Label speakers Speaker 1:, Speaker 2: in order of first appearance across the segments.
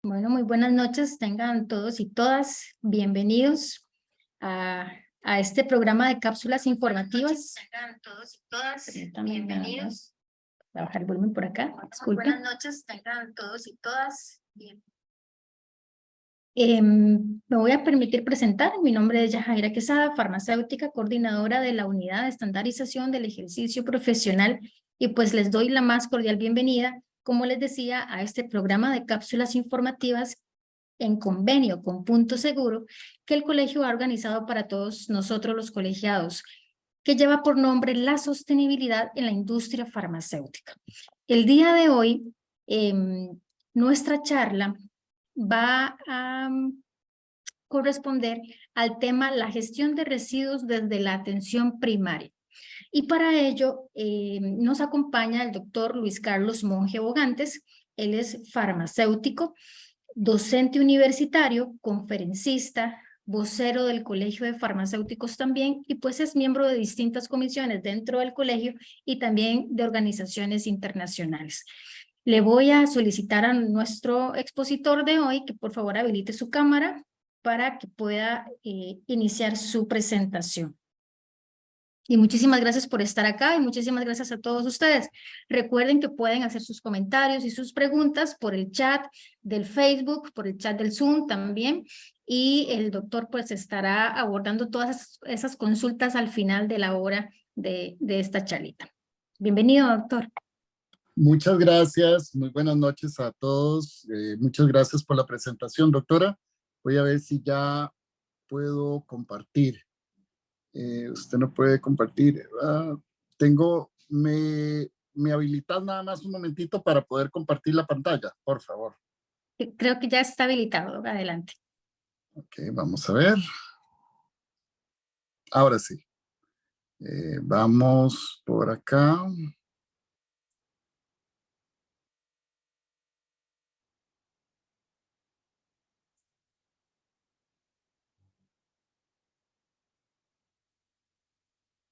Speaker 1: Bueno, muy buenas noches, tengan todos y todas bienvenidos a este programa de cápsulas informativas. Tengan todos y todas bienvenidos. Voy a bajar el volumen por acá, disculpen. Buenas noches, tengan todos y todas bienvenidos. Me voy a permitir presentar, mi nombre es Yajaira Quesada, farmacéutica, coordinadora de la Unidad de Estandarización del Ejercicio Profesional, y pues les doy la más cordial bienvenida, como les decía, a este programa de cápsulas informativas en convenio con Punto Seguro, que el colegio ha organizado para todos nosotros los colegiados, que lleva por nombre La Sostenibilidad en la Industria Farmacéutica. El día de hoy, nuestra charla va a corresponder al tema la gestión de residuos desde la atención primaria. Y para ello nos acompaña el doctor Luis Carlos Monge Bogantes. Él es farmacéutico, docente universitario, conferencista, vocero del Colegio de Farmacéuticos también, y pues es miembro de distintas comisiones dentro del colegio y también de organizaciones internacionales. Le voy a solicitar a nuestro expositor de hoy que por favor habilite su cámara para que pueda iniciar su presentación. Y muchísimas gracias por estar acá y muchísimas gracias a todos ustedes. Recuerden que pueden hacer sus comentarios y sus preguntas por el chat del Facebook, por el chat del Zoom también. Y el doctor pues estará abordando todas esas consultas al final de la hora de esta charlita. Bienvenido, doctor.
Speaker 2: Muchas gracias, muy buenas noches a todos. Muchas gracias por la presentación, doctora. Voy a ver si ya puedo compartir. Usted no puede compartir. ¿Me habilitas nada más un momentito para poder compartir la pantalla, por favor?
Speaker 1: Creo que ya está habilitado. Adelante.
Speaker 2: Ok, vamos a ver. Ahora sí. Vamos por acá.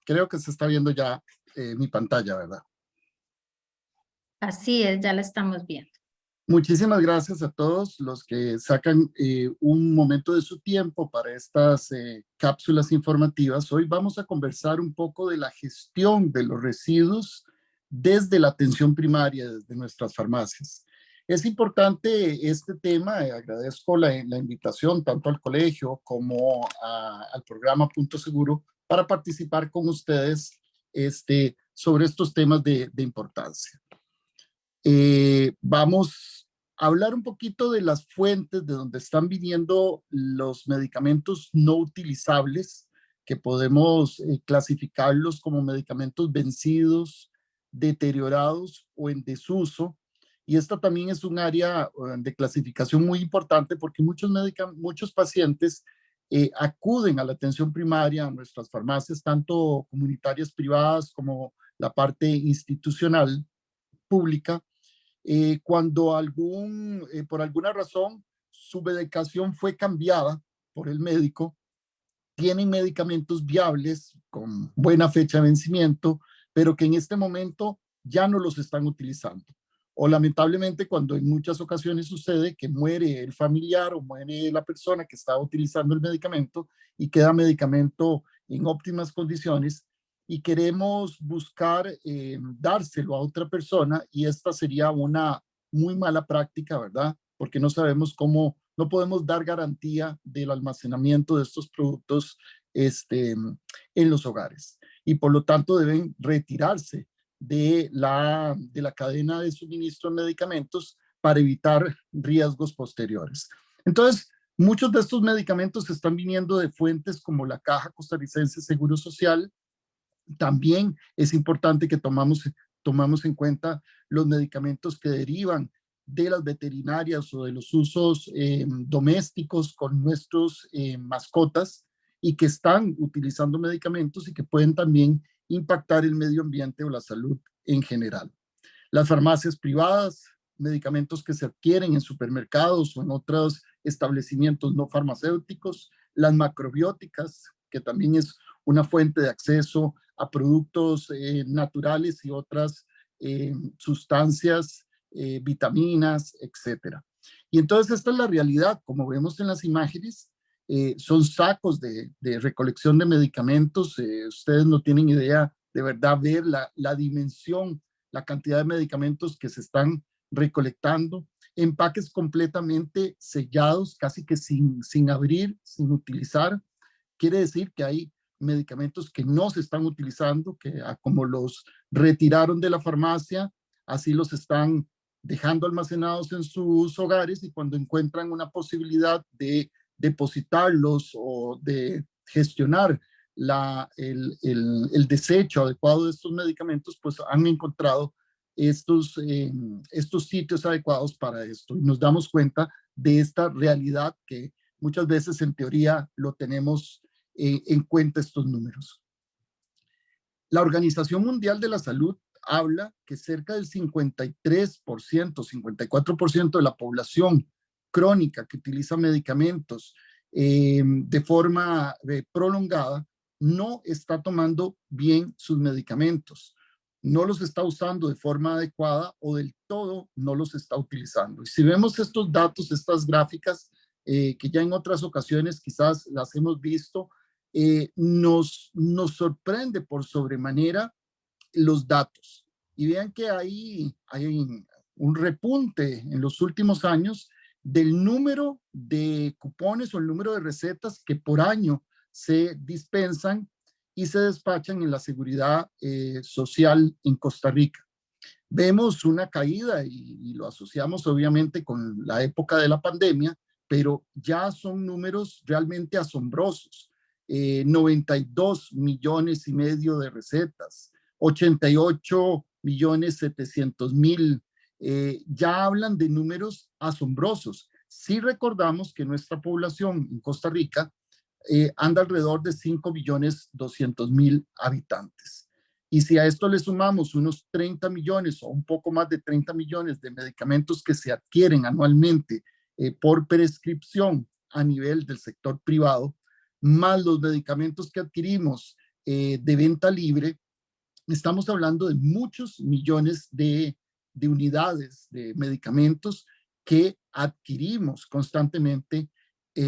Speaker 2: Creo que se está viendo ya mi pantalla, ¿verdad?
Speaker 1: Así es, ya la estamos viendo.
Speaker 2: Muchísimas gracias a todos los que sacan un momento de su tiempo para estas cápsulas informativas. Hoy vamos a conversar un poco de la gestión de los residuos desde la atención primaria, desde nuestras farmacias. Es importante este tema, agradezco la invitación tanto al colegio como al programa Punto Seguro para participar con ustedes sobre estos temas de importancia. Vamos a hablar un poquito de las fuentes de donde están viniendo los medicamentos no utilizables, que podemos clasificarlos como medicamentos vencidos, deteriorados o en desuso. Y esta también es un área de clasificación muy importante porque muchos pacientes acuden a la atención primaria, a nuestras farmacias, tanto comunitarias privadas como la parte institucional pública, cuando por alguna razón su medicación fue cambiada por el médico, tienen medicamentos viables con buena fecha de vencimiento, pero que en este momento ya no los están utilizando. O lamentablemente cuando en muchas ocasiones sucede que muere el familiar o muere la persona que estaba utilizando el medicamento y queda medicamento en óptimas condiciones, y queremos buscar dárselo a otra persona, y esta sería una muy mala práctica, ¿verdad? Porque no sabemos cómo, no podemos dar garantía del almacenamiento de estos productos en los hogares. Y por lo tanto deben retirarse de la cadena de suministro de medicamentos para evitar riesgos posteriores. Entonces, muchos de estos medicamentos están viniendo de fuentes como la Caja Costarricense de Seguro Social. También es importante que tomamos en cuenta los medicamentos que derivan de las veterinarias o de los usos domésticos con nuestros mascotas, y que están utilizando medicamentos y que pueden también impactar el medio ambiente o la salud en general. Las farmacias privadas, medicamentos que se adquieren en supermercados o en otros establecimientos no farmacéuticos, las macrobióticas, que también es una fuente de acceso a productos naturales y otras sustancias, vitaminas, etcétera. Y entonces esta es la realidad, como vemos en las imágenes, son sacos de recolección de medicamentos. Ustedes no tienen idea de verdad ver la dimensión, la cantidad de medicamentos que se están recolectando, empaques completamente sellados, casi que sin abrir, sin utilizar. Quiere decir que hay medicamentos que no se están utilizando, que como los retiraron de la farmacia, así los están dejando almacenados en sus hogares, y cuando encuentran una posibilidad de depositarlos o de gestionar el desecho adecuado de estos medicamentos, pues han encontrado estos sitios adecuados para esto. Y nos damos cuenta de esta realidad que muchas veces en teoría lo tenemos en cuenta, estos números. La Organización Mundial de la Salud habla que cerca del 53%, 54% de la población crónica que utiliza medicamentos de forma prolongada no está tomando bien sus medicamentos, no los está usando de forma adecuada o del todo no los está utilizando. Y si vemos estos datos, estas gráficas, que ya en otras ocasiones quizás las hemos visto, nos sorprende por sobremanera los datos. Y vean que hay un repunte en los últimos años del número de cupones o el número de recetas que por año se dispensan y se despachan en la seguridad social en Costa Rica. Vemos una caída y lo asociamos obviamente con la época de la pandemia, pero ya son números realmente asombrosos. 92 millones y medio de recetas, 88 millones 700 mil, ya hablan de números asombrosos. Si recordamos que nuestra población en Costa Rica anda alrededor de 5 millones 200 mil habitantes. Y si a esto le sumamos unos 30 millones o un poco más de 30 millones de medicamentos que se adquieren anualmente por prescripción a nivel del sector privado, más los medicamentos que adquirimos de venta libre, estamos hablando de muchos millones de unidades de medicamentos que adquirimos constantemente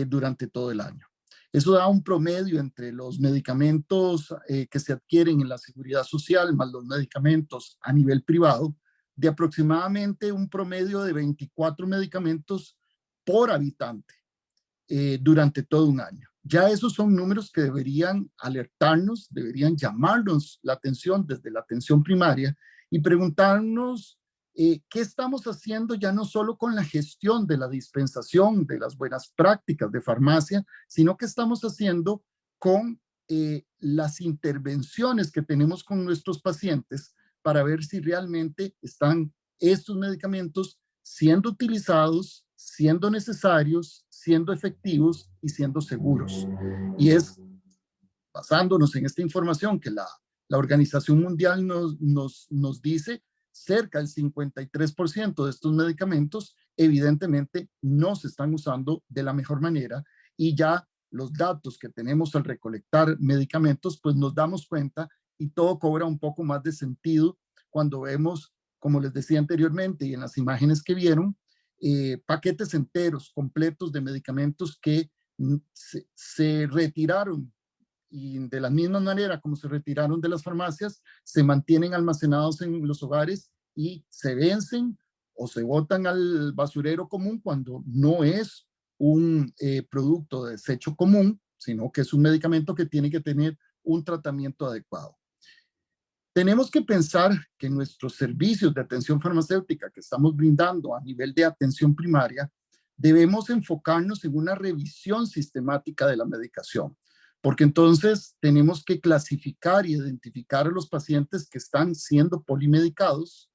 Speaker 2: durante todo el año. Eso da un promedio entre los medicamentos que se adquieren en la seguridad social más los medicamentos a nivel privado, de aproximadamente un promedio de 24 medicamentos por habitante durante todo un año. Ya esos son números que deberían alertarnos, deberían llamarnos la atención desde la atención primaria y preguntarnos qué estamos haciendo ya no solo con la gestión de la dispensación de las buenas prácticas de farmacia, sino que estamos haciendo con las intervenciones que tenemos con nuestros pacientes para ver si realmente están estos medicamentos siendo utilizados, siendo necesarios, siendo efectivos y siendo seguros. Y es basándonos en esta información que la Organización Mundial nos dice, cerca del 53% de estos medicamentos evidentemente no se están usando de la mejor manera, y ya los datos que tenemos al recolectar medicamentos, pues nos damos cuenta y todo cobra un poco más de sentido cuando vemos, como les decía anteriormente y en las imágenes que vieron, paquetes enteros, completos de medicamentos que se retiraron, y de la misma manera como se retiraron de las farmacias, se mantienen almacenados en los hogares y se vencen o se botan al basurero común cuando no es un producto de desecho común, sino que es un medicamento que tiene que tener un tratamiento adecuado. Tenemos que pensar que nuestros servicios de atención farmacéutica que estamos brindando a nivel de atención primaria, debemos enfocarnos en una revisión sistemática de la medicación, porque entonces tenemos que clasificar y identificar a los pacientes que están siendo polimedicados,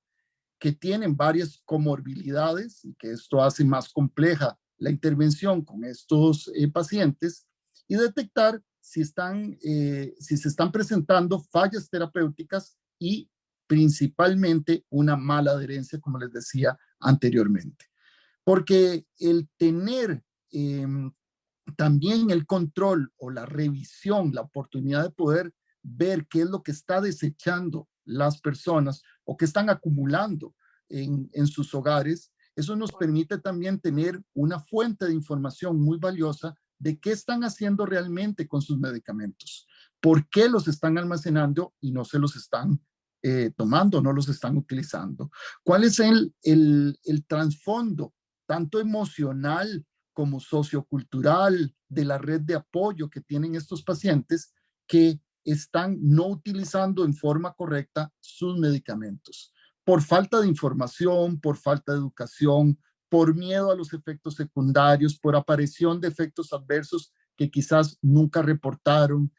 Speaker 2: que tienen varias comorbilidades y que esto hace más compleja la intervención con estos pacientes, y detectar si se están presentando fallas terapéuticas y principalmente una mala adherencia, como les decía anteriormente. Porque el tener también el control o la revisión, la oportunidad de poder ver qué es lo que está desechando las personas o que están acumulando en sus hogares, Eso nos permite también tener una fuente de información muy valiosa de qué están haciendo realmente con sus medicamentos, por qué los están almacenando y no se los están tomando, no los están utilizando. ¿Cuál es el trasfondo, tanto emocional como sociocultural, de la red de apoyo que tienen estos pacientes que están no utilizando en forma correcta sus medicamentos? Por falta de información, por falta de educación, por miedo a los efectos secundarios, por aparición de efectos adversos que quizás nunca reportaron,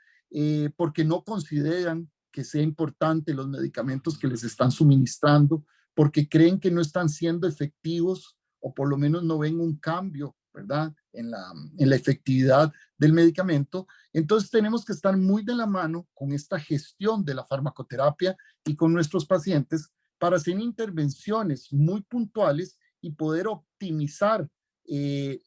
Speaker 2: porque no consideran que sea importante los medicamentos que les están suministrando, porque creen que no están siendo efectivos o por lo menos no ven un cambio, ¿verdad? En la efectividad del medicamento. Entonces tenemos que estar muy de la mano con esta gestión de la farmacoterapia y con nuestros pacientes para hacer intervenciones muy puntuales y poder optimizar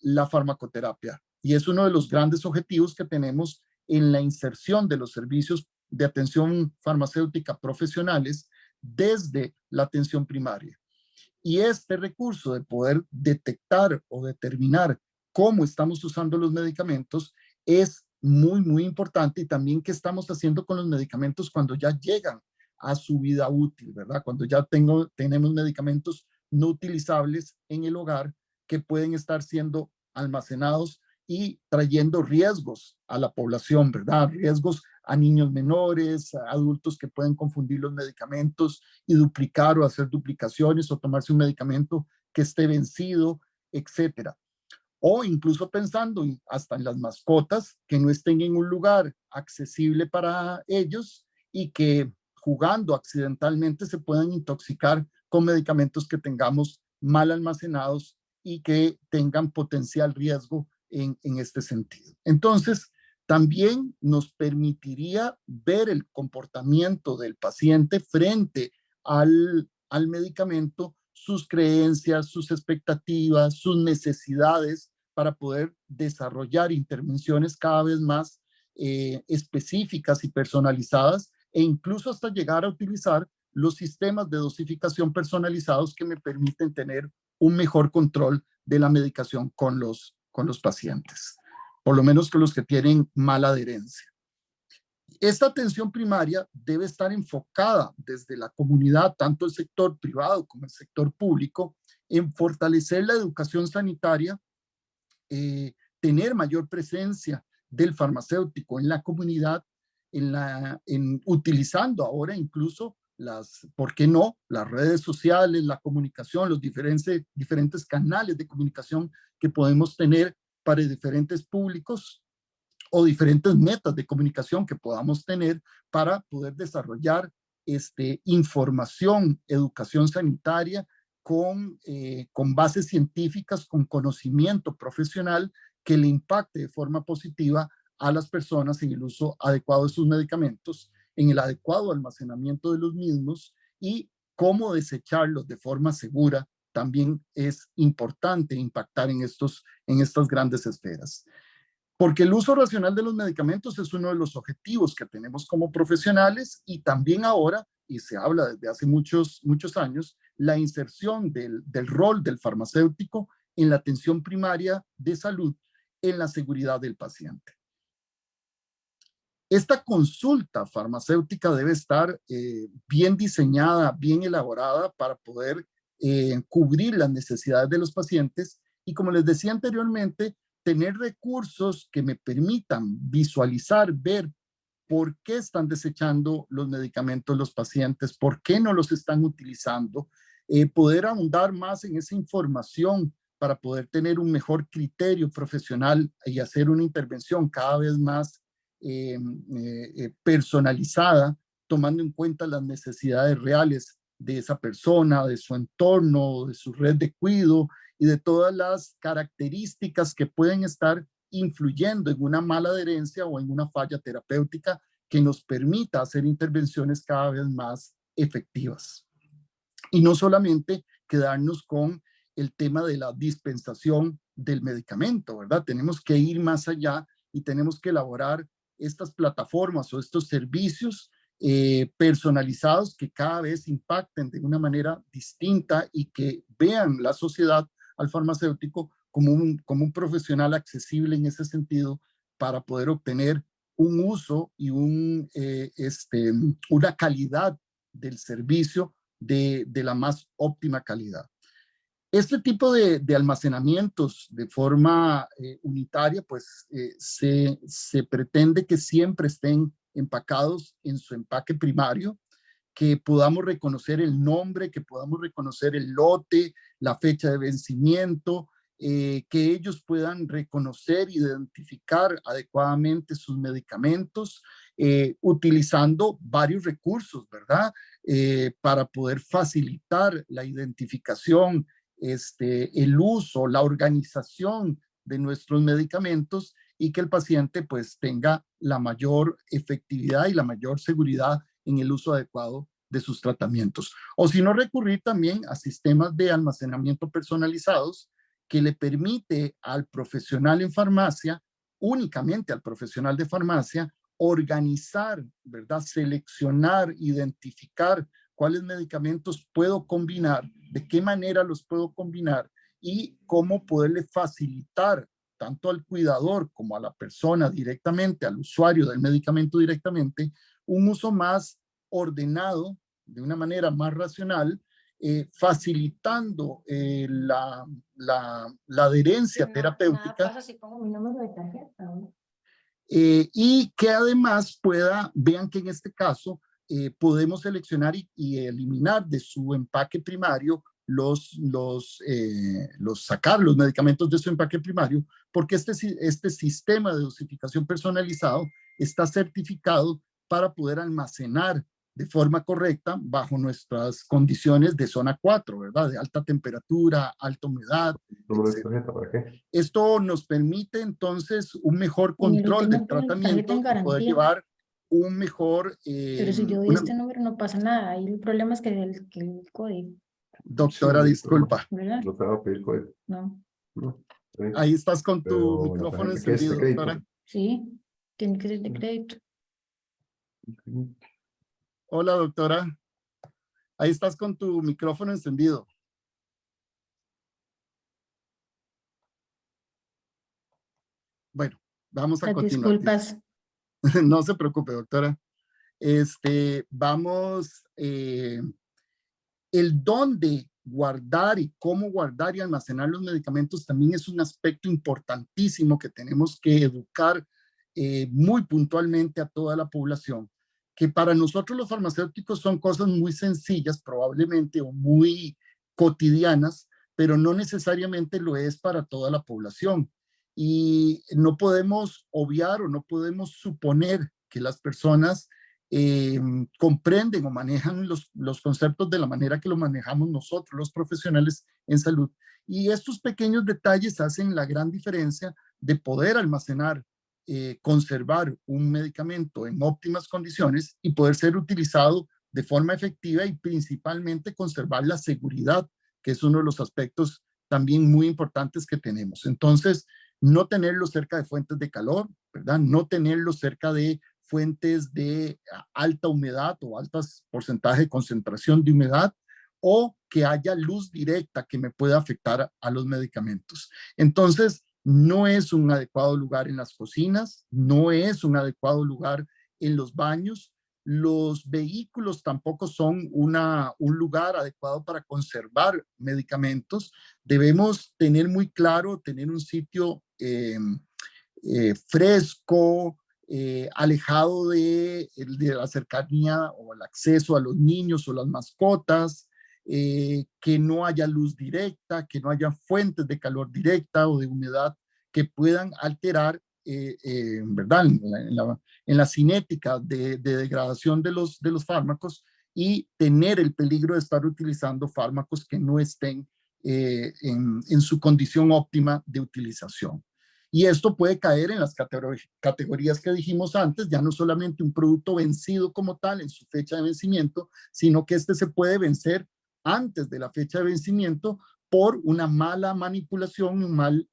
Speaker 2: la farmacoterapia. Y es uno de los grandes objetivos que tenemos en la inserción de los servicios de atención farmacéutica profesionales desde la atención primaria. Y este recurso de poder detectar o determinar cómo estamos usando los medicamentos es muy, muy importante, y también qué estamos haciendo con los medicamentos cuando ya llegan a su vida útil, ¿verdad? Cuando ya tenemos medicamentos no utilizables en el hogar que pueden estar siendo almacenados y trayendo riesgos a la población, ¿verdad? Riesgos a niños menores, a adultos que pueden confundir los medicamentos y duplicar o hacer duplicaciones o tomarse un medicamento que esté vencido, etcétera. O incluso pensando hasta en las mascotas que no estén en un lugar accesible para ellos y que jugando accidentalmente se puedan intoxicar con medicamentos que tengamos mal almacenados y que tengan potencial riesgo en este sentido. Entonces, también nos permitiría ver el comportamiento del paciente frente al medicamento, sus creencias, sus expectativas, sus necesidades, para poder desarrollar intervenciones cada vez más específicas y personalizadas, e incluso hasta llegar a utilizar los sistemas de dosificación personalizados que me permiten tener un mejor control de la medicación con los pacientes, por lo menos con los que tienen mala adherencia. Esta atención primaria debe estar enfocada desde la comunidad, tanto el sector privado como el sector público, en fortalecer la educación sanitaria, tener mayor presencia del farmacéutico en la comunidad, utilizando ahora incluso ¿por qué no? Las redes sociales, la comunicación, los diferentes canales de comunicación que podemos tener para diferentes públicos, o diferentes metas de comunicación que podamos tener para poder desarrollar información, educación sanitaria con bases científicas, con conocimiento profesional que le impacte de forma positiva a las personas en el uso adecuado de sus medicamentos, en el adecuado almacenamiento de los mismos, y cómo desecharlos de forma segura. También es importante impactar en estas grandes esferas. Porque el uso racional de los medicamentos es uno de los objetivos que tenemos como profesionales, y también ahora, y se habla desde hace muchos años, la inserción del rol del farmacéutico en la atención primaria de salud, en la seguridad del paciente. Esta consulta farmacéutica debe estar bien diseñada, bien elaborada para poder cubrir las necesidades de los pacientes, y como les decía anteriormente, tener recursos que me permitan visualizar, ver por qué están desechando los medicamentos los pacientes, por qué no los están utilizando, poder ahondar más en esa información para poder tener un mejor criterio profesional y hacer una intervención cada vez más personalizada, tomando en cuenta las necesidades reales de esa persona, de su entorno, de su red de cuidado y de todas las características que pueden estar influyendo en una mala adherencia o en una falla terapéutica que nos permita hacer intervenciones cada vez más efectivas. Y no solamente quedarnos con el tema de la dispensación del medicamento, ¿verdad? Tenemos que ir más allá y tenemos que elaborar estas plataformas o estos servicios personalizados que cada vez impacten de una manera distinta y que vean la sociedad al farmacéutico como un profesional accesible en ese sentido para poder obtener un uso y una calidad del servicio de la más óptima calidad. Este tipo de almacenamientos de forma unitaria, pues se pretende que siempre estén empacados en su empaque primario, que podamos reconocer el nombre, que podamos reconocer el lote, la fecha de vencimiento, que ellos puedan reconocer, identificar adecuadamente sus medicamentos, utilizando varios recursos, ¿verdad? Para poder facilitar la identificación, el uso, la organización de nuestros medicamentos y que el paciente pues tenga la mayor efectividad y la mayor seguridad en el uso adecuado de sus tratamientos. O si no, recurrir también a sistemas de almacenamiento personalizados que le permite al profesional en farmacia, únicamente al profesional de farmacia, organizar, ¿verdad? Seleccionar, identificar cuáles medicamentos puedo combinar, de qué manera los puedo combinar y cómo poderle facilitar tanto al cuidador como a la persona directamente, al usuario del medicamento directamente, un uso más ordenado, de una manera más racional, facilitando la adherencia terapéutica.
Speaker 1: Nada pasa si pongo mi número de tarjeta, ¿no?
Speaker 2: Y que además vean que en este caso podemos seleccionar y eliminar de su empaque primario sacar los medicamentos de su empaque primario, porque este sistema de dosificación personalizado está certificado para poder almacenar de forma correcta bajo nuestras condiciones de zona 4, ¿verdad? De alta temperatura, alta humedad.
Speaker 3: ¿Para qué?
Speaker 2: Esto nos permite entonces un mejor control del tratamiento y poder llevar un mejor...
Speaker 1: Pero si yo doy este número no pasa nada, ahí el problema es que el código.
Speaker 2: Doctora,
Speaker 3: Sí,
Speaker 2: disculpa.
Speaker 1: ¿Verdad?
Speaker 3: No te va a pedir código.
Speaker 1: No.
Speaker 3: No,
Speaker 2: Ahí estás con tu
Speaker 3: pero
Speaker 2: micrófono
Speaker 3: la tarjeta que es de
Speaker 2: encendido,
Speaker 3: crédito.
Speaker 2: doctora.
Speaker 1: Sí, tiene que ser de crédito.
Speaker 2: Hola, doctora. Ahí estás con tu micrófono encendido. Bueno, vamos a continuar.
Speaker 1: Disculpas.
Speaker 2: No se preocupe, doctora. Vamos, el dónde guardar y cómo guardar y almacenar los medicamentos también es un aspecto importantísimo que tenemos que educar muy puntualmente a toda la población, que para nosotros los farmacéuticos son cosas muy sencillas probablemente o muy cotidianas, pero no necesariamente lo es para toda la población. Y no podemos obviar o no podemos suponer que las personas comprenden o manejan los conceptos de la manera que lo manejamos nosotros, los profesionales en salud. Y estos pequeños detalles hacen la gran diferencia de poder almacenar, conservar un medicamento en óptimas condiciones y poder ser utilizado de forma efectiva y principalmente conservar la seguridad, que es uno de los aspectos también muy importantes que tenemos. Entonces, no tenerlo cerca de fuentes de calor, ¿verdad? No tenerlo cerca de fuentes de alta humedad o altos porcentajes de concentración de humedad, o que haya luz directa que me pueda afectar a los medicamentos. Entonces, no es un adecuado lugar en las cocinas, no es un adecuado lugar en los baños. Los vehículos tampoco son un lugar adecuado para conservar medicamentos. Debemos tener muy claro, tener un sitio fresco, alejado de la cercanía o el acceso a los niños o las mascotas, que no haya luz directa, que no haya fuentes de calor directa o de humedad que puedan alterar, ¿verdad? En la cinética de degradación de los fármacos y tener el peligro de estar utilizando fármacos que no estén en su condición óptima de utilización. Y esto puede caer en las categorías que dijimos antes, ya no solamente un producto vencido como tal en su fecha de vencimiento, sino que este se puede vencer antes de la fecha de vencimiento por una mala manipulación, un mal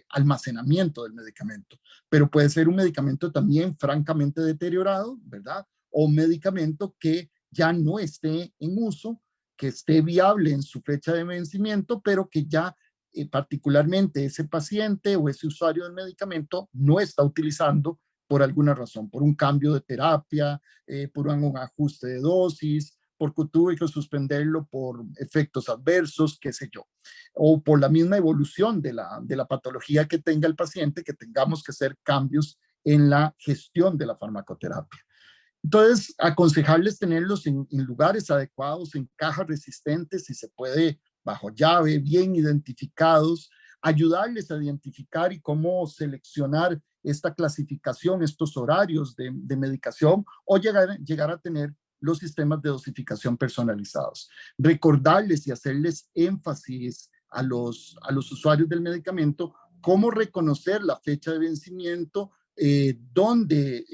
Speaker 2: almacenamiento del medicamento. Pero puede ser un medicamento también francamente deteriorado, ¿verdad? o un medicamento que ya no esté en uso, que esté viable en su fecha de vencimiento, pero que ya particularmente ese paciente o ese usuario del medicamento no está utilizando por alguna razón, por un cambio de terapia, por un ajuste de dosis, porque tuve que suspenderlo por efectos adversos, qué sé yo, o por la misma evolución de la patología que tenga el paciente, que tengamos que hacer cambios en la gestión de la farmacoterapia. Entonces, aconsejarles tenerlos en lugares adecuados, en cajas resistentes, si se puede, bajo llave, bien identificados, ayudarles a identificar y cómo seleccionar esta clasificación, estos horarios de medicación, o llegar a tener los sistemas de dosificación personalizados. Recordarles y hacerles énfasis a los usuarios del medicamento cómo reconocer la fecha de vencimiento, dónde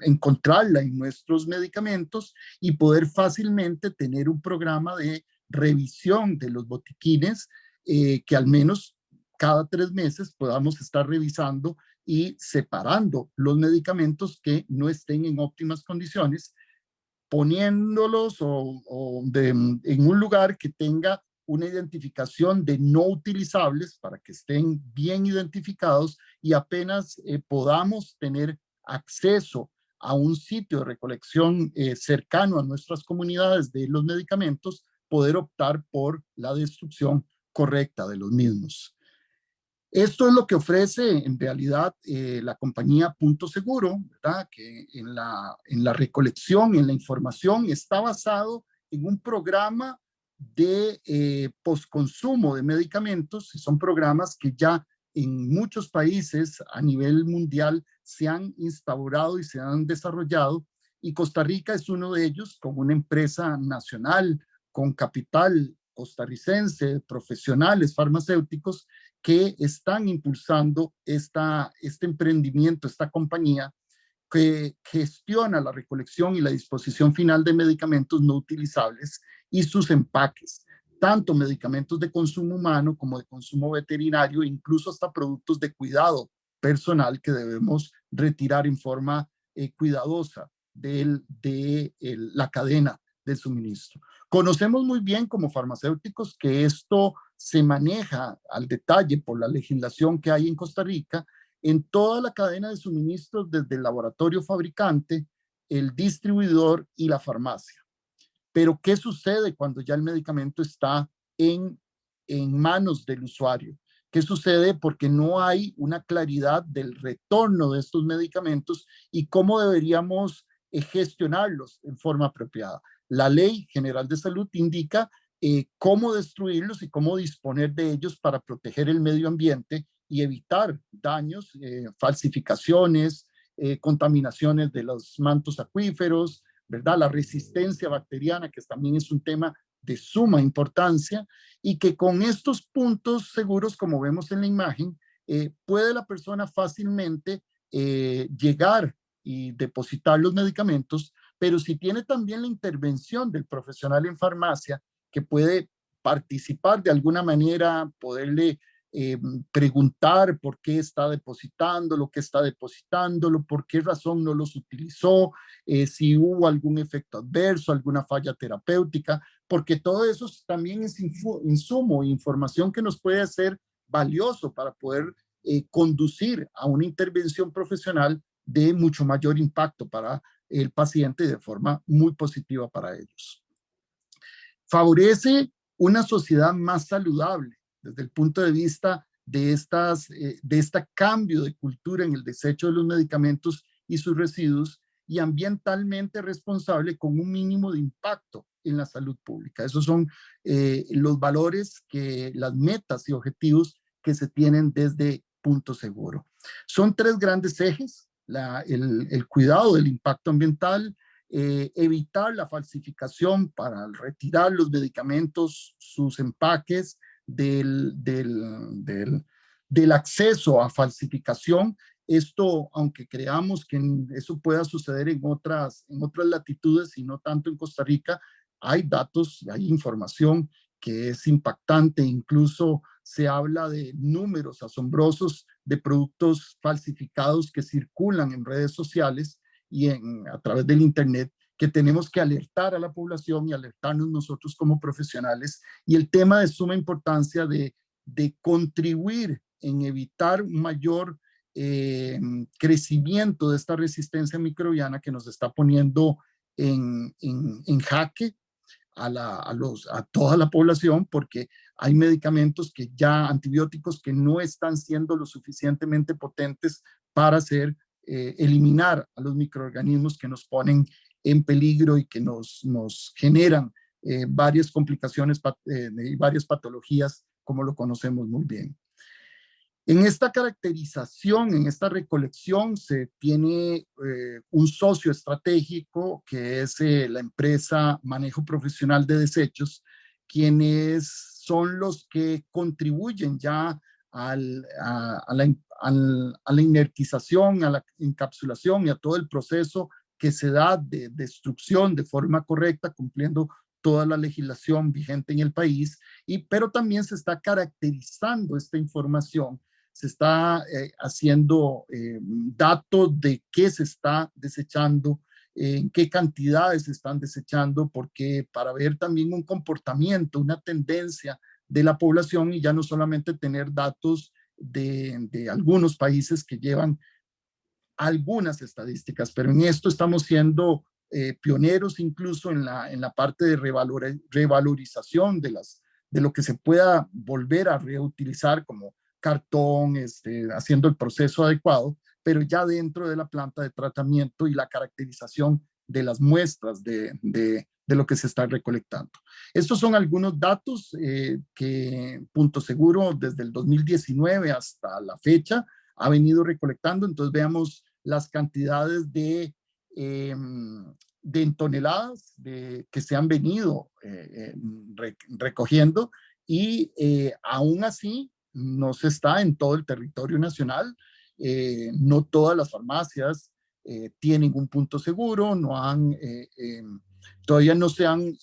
Speaker 2: encontrarla en nuestros medicamentos y poder fácilmente tener un programa de revisión de los botiquines, que al menos cada 3 meses podamos estar revisando y separando los medicamentos que no estén en óptimas condiciones, poniéndolos en un lugar que tenga una identificación de no utilizables para que estén bien identificados y apenas podamos tener acceso a un sitio de recolección cercano a nuestras comunidades de los medicamentos, poder optar por la destrucción correcta de los mismos. Esto es lo que ofrece en realidad la compañía Punto Seguro, ¿verdad? Que en la recolección, en la información, está basado en un programa de postconsumo de medicamentos, y son programas que ya en muchos países a nivel mundial se han instaurado y se han desarrollado, y Costa Rica es uno de ellos, con una empresa nacional, con capital costarricense, profesionales farmacéuticos, que están impulsando este emprendimiento, esta compañía que gestiona la recolección y la disposición final de medicamentos no utilizables y sus empaques, tanto medicamentos de consumo humano como de consumo veterinario, incluso hasta productos de cuidado personal que debemos retirar en forma cuidadosa de la cadena de suministro. Conocemos muy bien como farmacéuticos que esto se maneja al detalle por la legislación que hay en Costa Rica en toda la cadena de suministros, desde el laboratorio fabricante, el distribuidor y la farmacia. Pero ¿qué sucede cuando ya el medicamento está en manos del usuario? ¿Qué sucede? Porque no hay una claridad del retorno de estos medicamentos y cómo deberíamos gestionarlos en forma apropiada. La Ley General de Salud indica cómo destruirlos y cómo disponer de ellos para proteger el medio ambiente y evitar daños, falsificaciones, contaminaciones de los mantos acuíferos, ¿verdad? La resistencia bacteriana, que también es un tema de suma importancia, y que con estos puntos seguros, como vemos en la imagen, puede la persona fácilmente llegar y depositar los medicamentos, pero si tiene también la intervención del profesional en farmacia, que puede participar de alguna manera, poderle preguntar por qué está depositándolo, qué está depositándolo, por qué razón no los utilizó, si hubo algún efecto adverso, alguna falla terapéutica, porque todo eso también es insumo, información que nos puede ser valioso para poder conducir a una intervención profesional de mucho mayor impacto para el paciente y de forma muy positiva para ellos. Favorece una sociedad más saludable desde el punto de vista de este cambio de cultura en el desecho de los medicamentos y sus residuos, y ambientalmente responsable con un mínimo de impacto en la salud pública. Esos son los valores, las metas y objetivos que se tienen desde Punto Seguro. Son 3 grandes ejes: el cuidado del impacto ambiental, evitar la falsificación para retirar los medicamentos, sus empaques del acceso a falsificación. Esto, aunque creamos que eso pueda suceder en otras latitudes y no tanto en Costa Rica, hay datos, hay información que es impactante. Incluso se habla de números asombrosos de productos falsificados que circulan en redes sociales, y a través del Internet, que tenemos que alertar a la población y alertarnos nosotros como profesionales. Y el tema de suma importancia de contribuir en evitar un mayor crecimiento de esta resistencia microbiana que nos está poniendo en jaque a toda la población, porque hay medicamentos que ya, antibióticos que no están siendo lo suficientemente potentes para eliminar a los microorganismos que nos ponen en peligro y que nos generan varias complicaciones y varias patologías, como lo conocemos muy bien. En esta caracterización, en esta recolección, se tiene un socio estratégico que es la empresa Manejo Profesional de Desechos, quienes son los que contribuyen ya a la inertización, a la encapsulación y a todo el proceso que se da de destrucción de forma correcta, cumpliendo toda la legislación vigente en el país, pero también se está caracterizando esta información. Se está haciendo datos de qué se está desechando, en qué cantidades se están desechando, porque para ver también un comportamiento, una tendencia de la población y ya no solamente tener datos de algunos países que llevan algunas estadísticas, pero en esto estamos siendo pioneros incluso en la parte de revalorización de lo que se pueda volver a reutilizar como cartón, haciendo el proceso adecuado, pero ya dentro de la planta de tratamiento y la caracterización de las muestras de lo que se está recolectando. Estos son algunos datos que Punto Seguro desde el 2019 hasta la fecha ha venido recolectando. Entonces veamos las cantidades en toneladas que se han venido recogiendo y aún así no se está en todo el territorio nacional. No todas las farmacias tienen un punto seguro, todavía no se han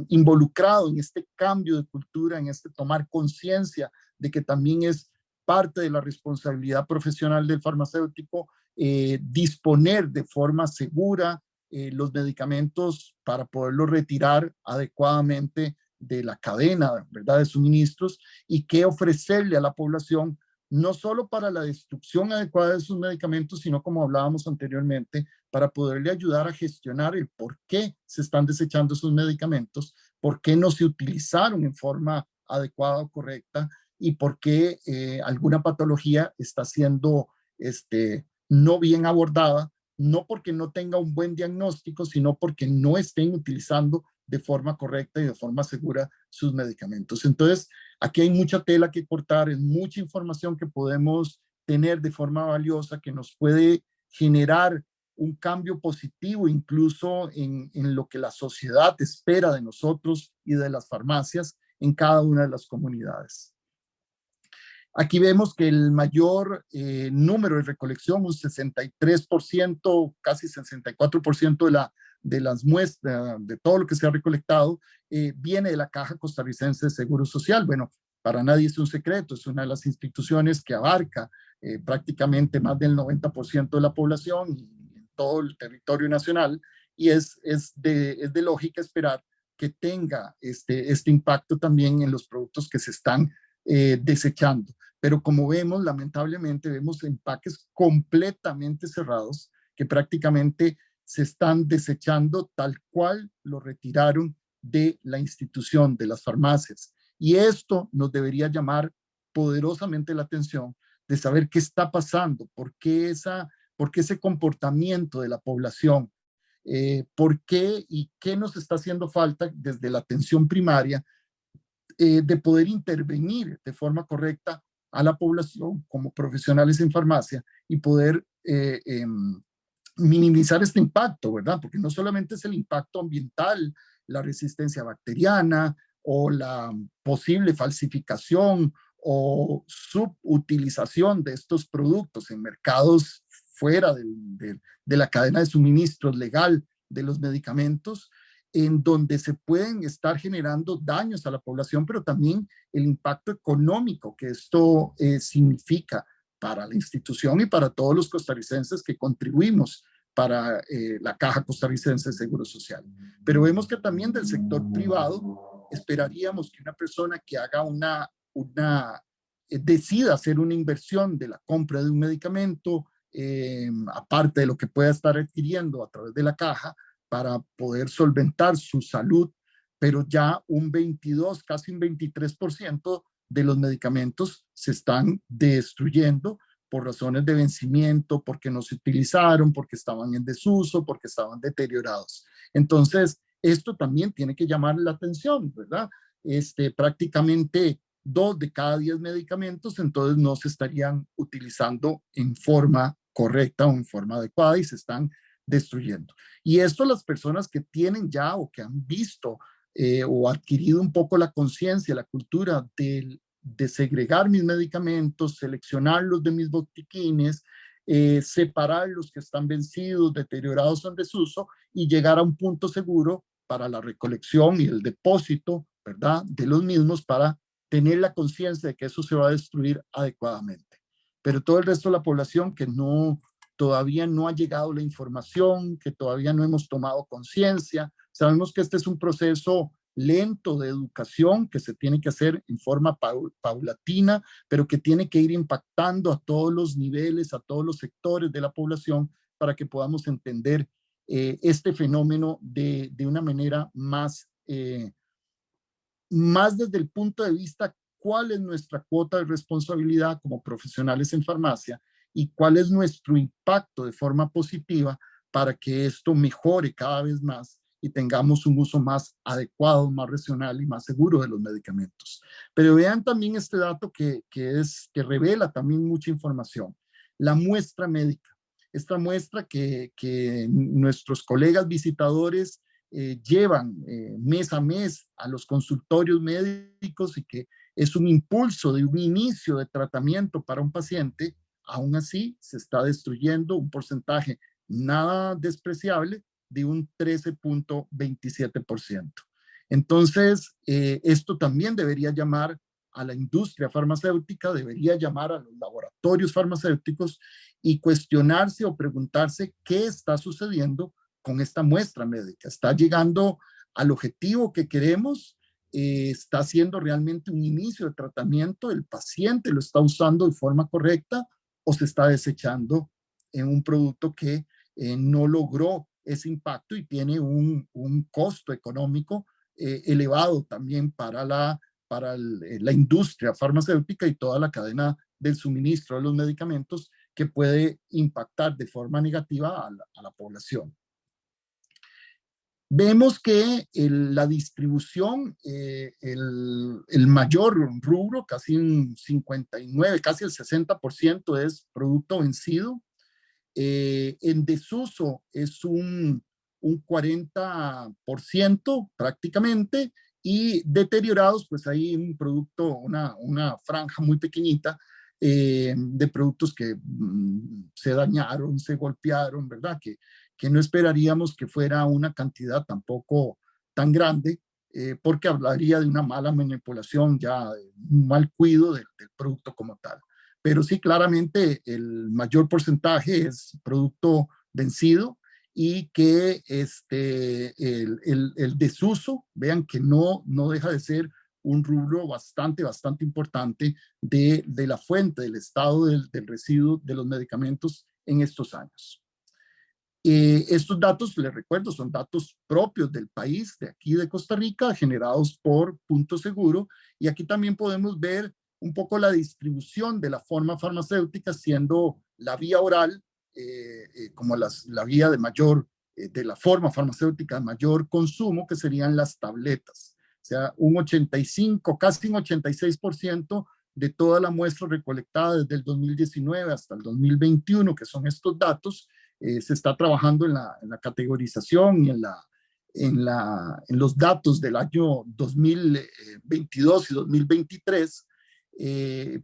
Speaker 2: involucrado en este cambio de cultura, en este tomar conciencia de que también es parte de la responsabilidad profesional del farmacéutico disponer de forma segura los medicamentos para poderlos retirar adecuadamente de la cadena, ¿verdad?, de suministros, y qué ofrecerle a la población, no solo para la destrucción adecuada de sus medicamentos, sino como hablábamos anteriormente, para poderle ayudar a gestionar el por qué se están desechando sus medicamentos, por qué no se utilizaron en forma adecuada o correcta, y por qué alguna patología está siendo no bien abordada, no porque no tenga un buen diagnóstico, sino porque no estén utilizando de forma correcta y de forma segura sus medicamentos. Entonces, aquí hay mucha tela que cortar, es mucha información que podemos tener de forma valiosa que nos puede generar un cambio positivo incluso en lo que la sociedad espera de nosotros y de las farmacias en cada una de las comunidades. Aquí vemos que el mayor número de recolección, un 63%, casi 64% de las muestras, de todo lo que se ha recolectado, viene de la Caja Costarricense de Seguro Social. Bueno, para nadie es un secreto, es una de las instituciones que abarca prácticamente más del 90% de la población en todo el territorio nacional, y es de lógica esperar que tenga este impacto también en los productos que se están desechando. Pero como vemos, lamentablemente, vemos empaques completamente cerrados que prácticamente se están desechando tal cual lo retiraron de la institución, de las farmacias. Y esto nos debería llamar poderosamente la atención de saber qué está pasando, por qué ese comportamiento de la población, por qué y qué nos está haciendo falta desde la atención primaria de poder intervenir de forma correcta a la población como profesionales en farmacia y poder minimizar este impacto, ¿verdad? Porque no solamente es el impacto ambiental, la resistencia bacteriana o la posible falsificación o subutilización de estos productos en mercados fuera de la cadena de suministros legal de los medicamentos, en donde se pueden estar generando daños a la población, pero también el impacto económico que esto significa para la institución y para todos los costarricenses que contribuimos para la Caja Costarricense de Seguro Social. Pero vemos que también del sector privado esperaríamos que una persona que haga decida hacer una inversión de la compra de un medicamento, aparte de lo que pueda estar adquiriendo a través de la caja, para poder solventar su salud, pero ya un 22, casi un 23% de los medicamentos se están destruyendo por razones de vencimiento, porque no se utilizaron, porque estaban en desuso, porque estaban deteriorados. Entonces, esto también tiene que llamar la atención, ¿verdad? Prácticamente 2 de cada 10 medicamentos entonces no se estarían utilizando en forma correcta o en forma adecuada y se están destruyendo. Y esto las personas que tienen ya o que han visto o adquirido un poco la conciencia, la cultura de segregar mis medicamentos, seleccionarlos de mis botiquines, separar los que están vencidos, deteriorados o en desuso y llegar a un punto seguro para la recolección y el depósito, ¿verdad?, de los mismos para tener la conciencia de que eso se va a destruir adecuadamente. Pero todo el resto de la población que todavía no ha llegado la información, que todavía no hemos tomado conciencia, sabemos que este es un proceso lento de educación que se tiene que hacer en forma paulatina, pero que tiene que ir impactando a todos los niveles, a todos los sectores de la población para que podamos entender este fenómeno de una manera más desde el punto de vista cuál es nuestra cuota de responsabilidad como profesionales en farmacia y cuál es nuestro impacto de forma positiva para que esto mejore cada vez más y tengamos un uso más adecuado, más racional y más seguro de los medicamentos. Pero vean también este dato que revela también mucha información. La muestra médica. Esta muestra que nuestros colegas visitadores llevan mes a mes a los consultorios médicos y que es un impulso de un inicio de tratamiento para un paciente, aún así se está destruyendo un porcentaje nada despreciable de un 13.27%. Entonces, esto también debería llamar a la industria farmacéutica, debería llamar a los laboratorios farmacéuticos y cuestionarse o preguntarse qué está sucediendo con esta muestra médica. ¿Está llegando al objetivo que queremos? ¿Está haciendo realmente un inicio de tratamiento? ¿El paciente lo está usando de forma correcta o se está desechando en un producto que no logró ese impacto y tiene un costo económico elevado también para la industria farmacéutica y toda la cadena del suministro de los medicamentos que puede impactar de forma negativa a la población? Vemos que la distribución, el mayor rubro, casi un 59, casi el 60% es producto vencido. En desuso es un 40% prácticamente, y deteriorados, pues hay un producto, una franja muy pequeñita de productos que se dañaron, se golpearon, ¿verdad? Que no esperaríamos que fuera una cantidad tampoco tan grande, porque hablaría de una mala manipulación, ya un mal cuidado del producto como tal. Pero sí, claramente el mayor porcentaje es producto vencido y que el desuso, vean que no deja de ser un rubro bastante importante de la fuente, del estado del residuo de los medicamentos en estos años. Estos datos, les recuerdo, son datos propios del país, de aquí de Costa Rica, generados por Punto Seguro, y aquí también podemos ver un poco la distribución de la forma farmacéutica, siendo la vía oral como la vía de la forma farmacéutica de mayor consumo, que serían las tabletas. O sea, un 85, casi un 86% de toda la muestra recolectada desde el 2019 hasta el 2021, que son estos datos, se está trabajando en la categorización y en los datos del año 2022 y 2023,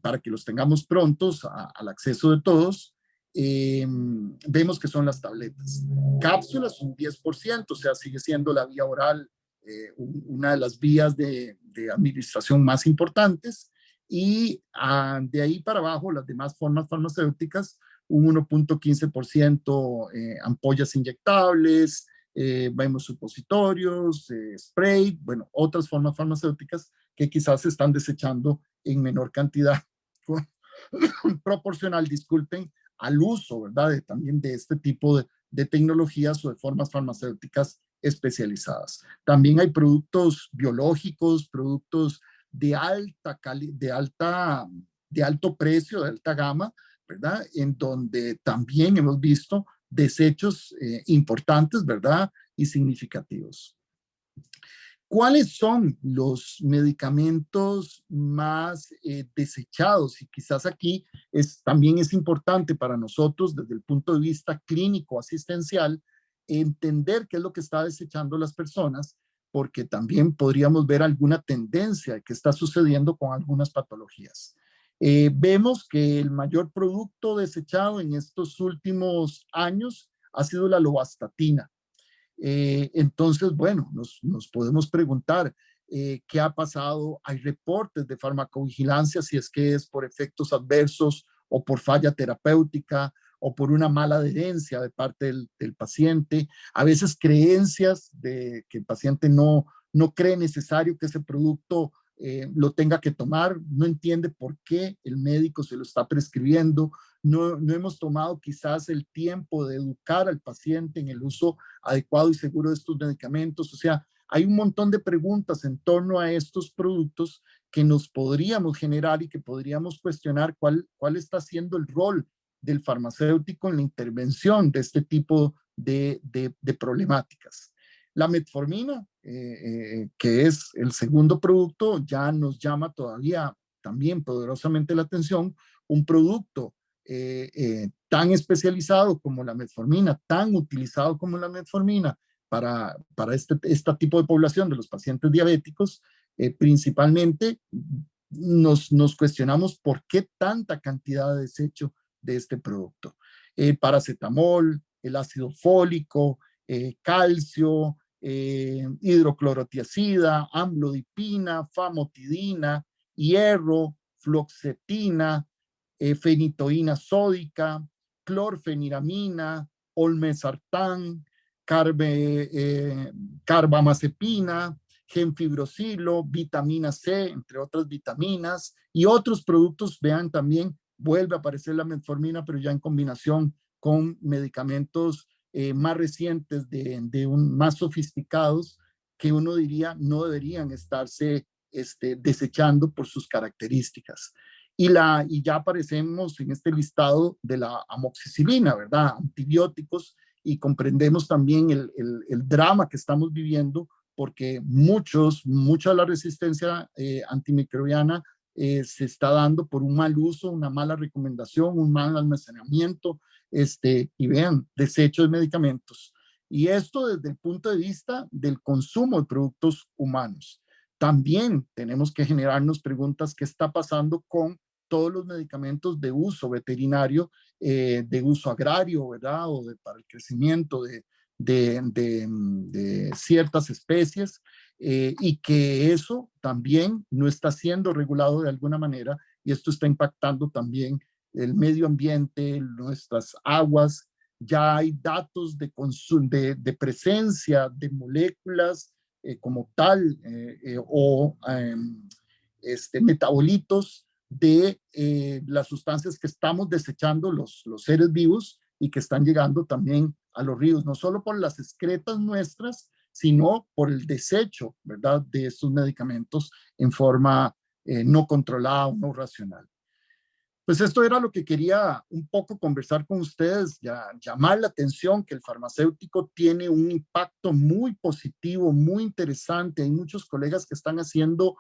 Speaker 2: para que los tengamos prontos al acceso de todos. Vemos que son las tabletas. Cápsulas, un 10%, o sea, sigue siendo la vía oral una de las vías de administración más importantes, y de ahí para abajo las demás formas farmacéuticas, un 1.15% ampollas inyectables, vemos supositorios, spray, bueno, otras formas farmacéuticas que quizás se están desechando en menor cantidad proporcional, disculpen, al uso, ¿verdad? También de este tipo de tecnologías o de formas farmacéuticas especializadas. También hay productos biológicos, productos de alto precio, de alta gama, ¿verdad? En donde también hemos visto desechos importantes, ¿verdad? Y significativos. ¿Cuáles son los medicamentos más desechados? Y quizás aquí también es importante para nosotros, desde el punto de vista clínico asistencial, entender qué es lo que está desechando las personas, porque también podríamos ver alguna tendencia que está sucediendo con algunas patologías. Vemos que el mayor producto desechado en estos últimos años ha sido la lovastatina. Entonces, bueno, nos podemos preguntar qué ha pasado. Hay reportes de farmacovigilancia, si es que es por efectos adversos o por falla terapéutica o por una mala adherencia de parte del paciente. A veces creencias de que el paciente no cree necesario que ese producto lo tenga que tomar, no entiende por qué el médico se lo está prescribiendo, no hemos tomado quizás el tiempo de educar al paciente en el uso adecuado y seguro de estos medicamentos. O sea, hay un montón de preguntas en torno a estos productos que nos podríamos generar y que podríamos cuestionar cuál está siendo el rol del farmacéutico en la intervención de este tipo de problemáticas. La metformina, que es el segundo producto, ya nos llama todavía también poderosamente la atención. Un producto tan especializado como la metformina, tan utilizado como la metformina para este tipo de población de los pacientes diabéticos, principalmente nos cuestionamos por qué tanta cantidad de desecho de este producto. El paracetamol, el ácido fólico, calcio, hidroclorotiazida, amlodipina, famotidina, hierro, fluoxetina, fenitoína sódica, clorfeniramina, olmesartán, carbamazepina, gemfibrosilo, vitamina C, entre otras vitaminas y otros productos. Vean, también vuelve a aparecer la metformina, pero ya en combinación con medicamentos más recientes, más sofisticados, que uno diría no deberían estarse desechando por sus características. Y ya aparecemos en este listado de la amoxicilina, ¿verdad? Antibióticos, y comprendemos también el drama que estamos viviendo, porque mucha de la resistencia antimicrobiana se está dando por un mal uso, una mala recomendación, un mal almacenamiento, y vean, desecho de medicamentos. Y esto desde el punto de vista del consumo de productos humanos. También tenemos que generarnos preguntas: ¿qué está pasando con todos los medicamentos de uso veterinario, de uso agrario, ¿verdad? O para el crecimiento de ciertas especies, y que eso también no está siendo regulado de alguna manera, y esto está impactando también el medio ambiente, nuestras aguas. Ya hay datos de presencia de moléculas como tal, o metabolitos de las sustancias que estamos desechando los seres vivos y que están llegando también a los ríos, no solo por las excretas nuestras, sino por el desecho, ¿verdad?, de estos medicamentos en forma no controlada o no racional. Pues esto era lo que quería un poco conversar con ustedes, llamar la atención que el farmacéutico tiene un impacto muy positivo, muy interesante. Hay muchos colegas que están haciendo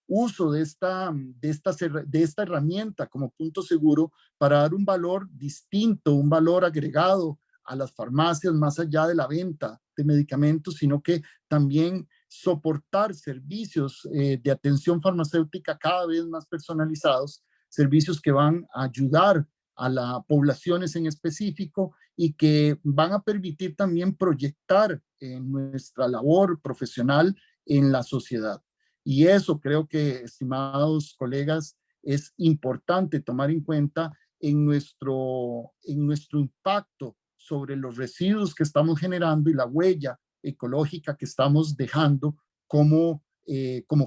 Speaker 2: uso de esta herramienta como punto seguro para dar un valor distinto, un valor agregado a las farmacias, más allá de la venta de medicamentos, sino que también soportar servicios de atención farmacéutica cada vez más personalizados, servicios que van a ayudar a las poblaciones en específico y que van a permitir también proyectar nuestra labor profesional en la sociedad. Y eso creo que, estimados colegas, es importante tomar en cuenta en nuestro impacto sobre los residuos que estamos generando y la huella ecológica que estamos dejando como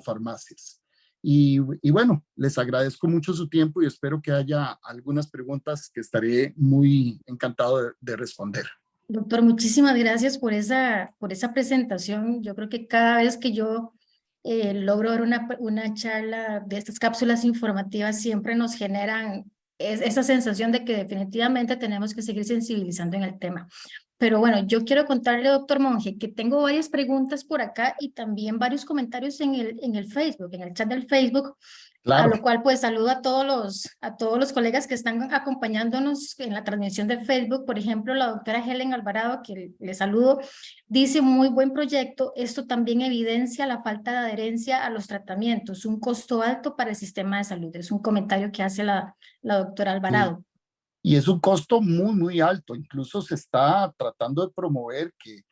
Speaker 2: farmacias. Y bueno, les agradezco mucho su tiempo y espero que haya algunas preguntas que estaré muy encantado de responder.
Speaker 1: Doctor, muchísimas gracias por esa presentación. Yo creo que cada vez que yo logro ver una charla de estas cápsulas informativas, siempre nos generan esa sensación de que definitivamente tenemos que seguir sensibilizando en el tema. Pero bueno, yo quiero contarle, doctor Monge, que tengo varias preguntas por acá y también varios comentarios en el Facebook, en el chat del Facebook, a
Speaker 2: Claro.
Speaker 1: lo cual pues saludo a todos los colegas que están acompañándonos en la transmisión de Facebook. Por ejemplo, la doctora Helen Alvarado, que le saludo, dice: muy buen proyecto, esto también evidencia la falta de adherencia a los tratamientos, un costo alto para el sistema de salud. Es un comentario que hace la doctora Alvarado.
Speaker 2: Y es un costo muy, muy alto. Incluso se está tratando de promover que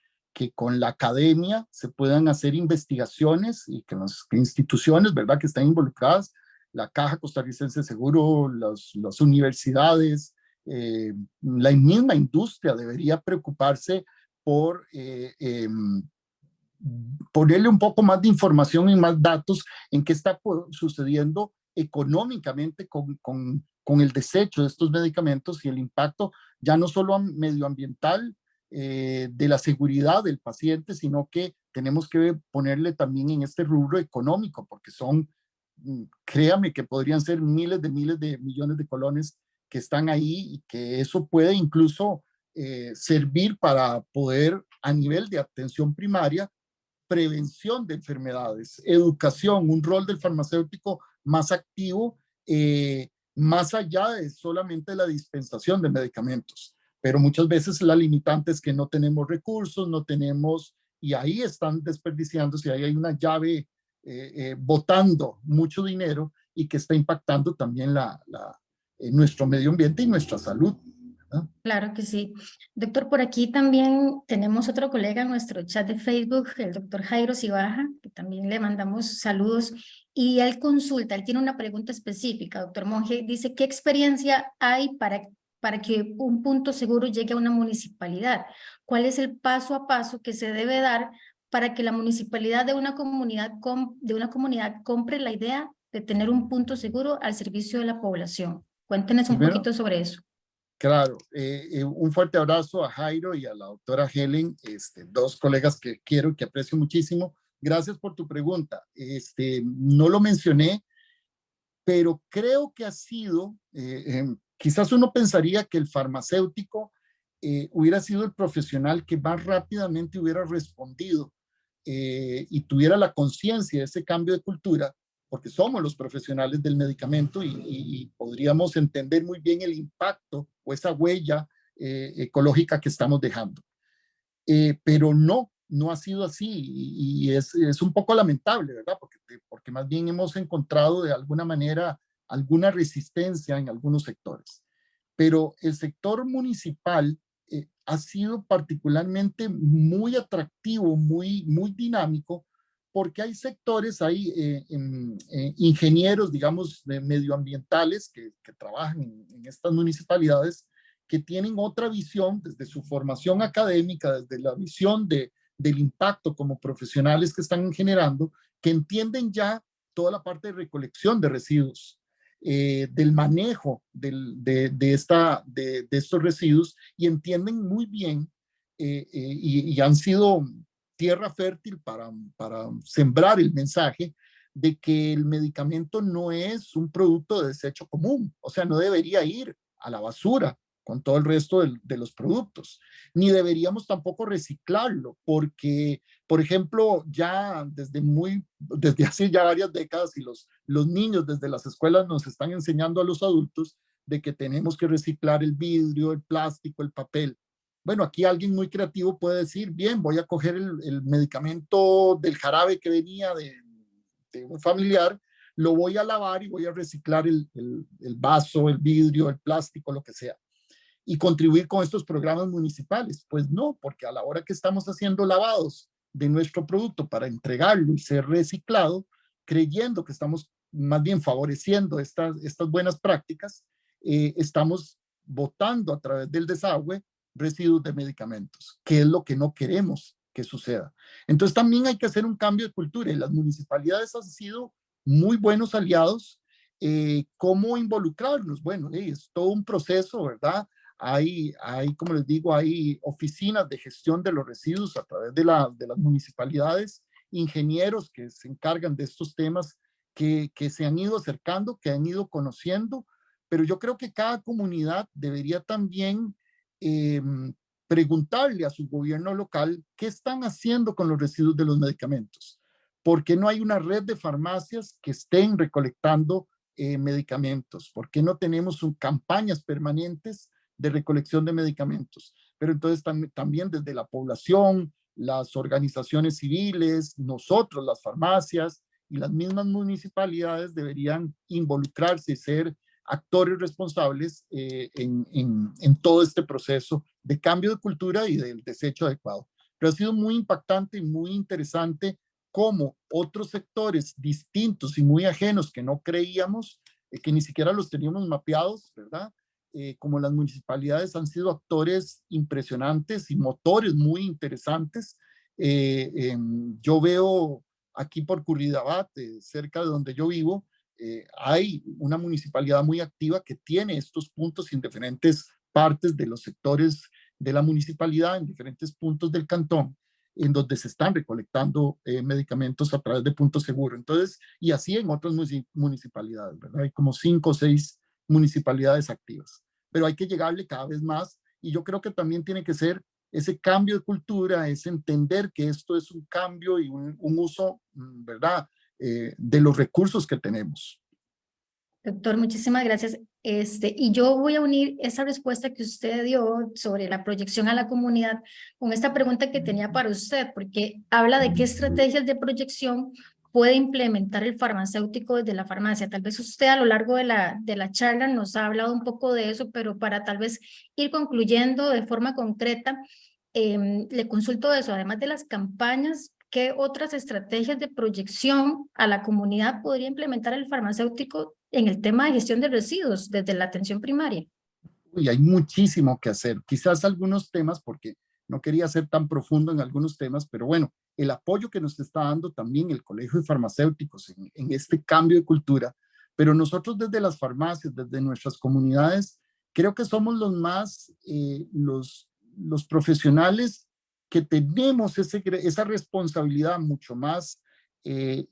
Speaker 2: con la academia se puedan hacer investigaciones y que las instituciones, ¿verdad?, que están involucradas, la Caja Costarricense de Seguro, las universidades, la misma industria debería preocuparse por ponerle un poco más de información y más datos en qué está sucediendo económicamente con el desecho de estos medicamentos y el impacto ya no solo medioambiental, de la seguridad del paciente, sino que tenemos que ponerle también en este rubro económico, porque créame que podrían ser miles de millones de colones que están ahí y que eso puede incluso servir para poder, a nivel de atención primaria, prevención de enfermedades, educación, un rol del farmacéutico más activo, más allá de solamente la dispensación de medicamentos. Pero muchas veces la limitante es que no tenemos recursos, no tenemos, y ahí están desperdiciándose, ahí hay una llave botando mucho dinero y que está impactando también nuestro medio ambiente y nuestra salud.
Speaker 1: Claro que sí. Doctor, por aquí también tenemos otro colega en nuestro chat de Facebook, el doctor Jairo Cibaja, que también le mandamos saludos, y él consulta, él tiene una pregunta específica, doctor Monge, dice: ¿qué experiencia hay para que un punto seguro llegue a una municipalidad? ¿Cuál es el paso a paso que se debe dar para que la municipalidad de una comunidad compre la idea de tener un punto seguro al servicio de la población? Cuéntenos un
Speaker 2: Primero,
Speaker 1: poquito sobre eso.
Speaker 2: claro, un fuerte abrazo a Jairo y a la doctora Helen, dos colegas que quiero y que aprecio muchísimo. Gracias por tu pregunta. No lo mencioné, pero creo que ha sido, quizás uno pensaría que el farmacéutico hubiera sido el profesional que más rápidamente hubiera respondido y tuviera la conciencia de ese cambio de cultura, porque somos los profesionales del medicamento y podríamos entender muy bien el impacto o esa huella ecológica que estamos dejando. Pero no ha sido así y es un poco lamentable, ¿verdad? Porque más bien hemos encontrado de alguna manera alguna resistencia en algunos sectores. Pero el sector municipal ha sido particularmente muy atractivo, muy dinámico, porque hay sectores, hay ingenieros, digamos, medioambientales que trabajan en estas municipalidades, que tienen otra visión desde su formación académica, desde la visión del impacto como profesionales que están generando, que entienden ya toda la parte de recolección de residuos, del manejo de estos residuos, y entienden muy bien y han sido tierra fértil para sembrar el mensaje de que el medicamento no es un producto de desecho común, o sea, no debería ir a la basura con todo el resto de los productos, ni deberíamos tampoco reciclarlo, porque, por ejemplo, ya desde hace ya varias décadas, y los niños desde las escuelas nos están enseñando a los adultos de que tenemos que reciclar el vidrio, el plástico, el papel. Bueno, aquí alguien muy creativo puede decir: bien, voy a coger el medicamento del jarabe que venía de un familiar, lo voy a lavar y voy a reciclar el vaso, el vidrio, el plástico, lo que sea, y contribuir con estos programas municipales. Pues no, porque a la hora que estamos haciendo lavados de nuestro producto para entregarlo y ser reciclado, creyendo que estamos más bien favoreciendo estas buenas prácticas, estamos botando a través del desagüe residuos de medicamentos, que es lo que no queremos que suceda. Entonces también hay que hacer un cambio de cultura y las municipalidades han sido muy buenos aliados. ¿Cómo involucrarlos? Bueno, es todo un proceso, ¿verdad? Como les digo, hay oficinas de gestión de los residuos a través de las municipalidades, ingenieros que se encargan de estos temas que se han ido acercando, que han ido conociendo, pero yo creo que cada comunidad debería también eh, preguntarle a su gobierno local qué están haciendo con los residuos de los medicamentos. ¿Por qué no hay una red de farmacias que estén recolectando medicamentos? ¿Por qué no tenemos campañas permanentes de recolección de medicamentos? Pero entonces también desde la población, las organizaciones civiles, nosotros, las farmacias y las mismas municipalidades deberían involucrarse y ser actores responsables en todo este proceso de cambio de cultura y del desecho adecuado. Pero ha sido muy impactante y muy interesante cómo otros sectores distintos y muy ajenos que no creíamos, que ni siquiera los teníamos mapeados, ¿verdad? Como las municipalidades han sido actores impresionantes y motores muy interesantes. Yo veo aquí por Curridabat, cerca de donde yo vivo, hay una municipalidad muy activa que tiene estos puntos en diferentes partes de los sectores de la municipalidad, en diferentes puntos del cantón, en donde se están recolectando medicamentos a través de puntos seguros. Entonces, y así en otras municipalidades, ¿verdad? Hay como 5 o 6 municipalidades activas, pero hay que llegarle cada vez más y yo creo que también tiene que ser ese cambio de cultura, es entender que esto es un cambio y un uso, ¿verdad? De los recursos que tenemos.
Speaker 1: Doctor, muchísimas gracias. Y yo voy a unir esa respuesta que usted dio sobre la proyección a la comunidad con esta pregunta que tenía para usted, porque habla de qué estrategias de proyección puede implementar el farmacéutico desde la farmacia. Tal vez usted a lo largo de la charla nos ha hablado un poco de eso, pero para tal vez ir concluyendo de forma concreta, le consulto eso, además de las campañas, ¿qué otras estrategias de proyección a la comunidad podría implementar el farmacéutico en el tema de gestión de residuos desde la atención primaria?
Speaker 2: Y hay muchísimo que hacer. Quizás algunos temas, porque no quería ser tan profundo en algunos temas, pero bueno, el apoyo que nos está dando también el Colegio de Farmacéuticos en este cambio de cultura, pero nosotros desde las farmacias, desde nuestras comunidades, creo que somos los más, los profesionales que tenemos esa responsabilidad mucho más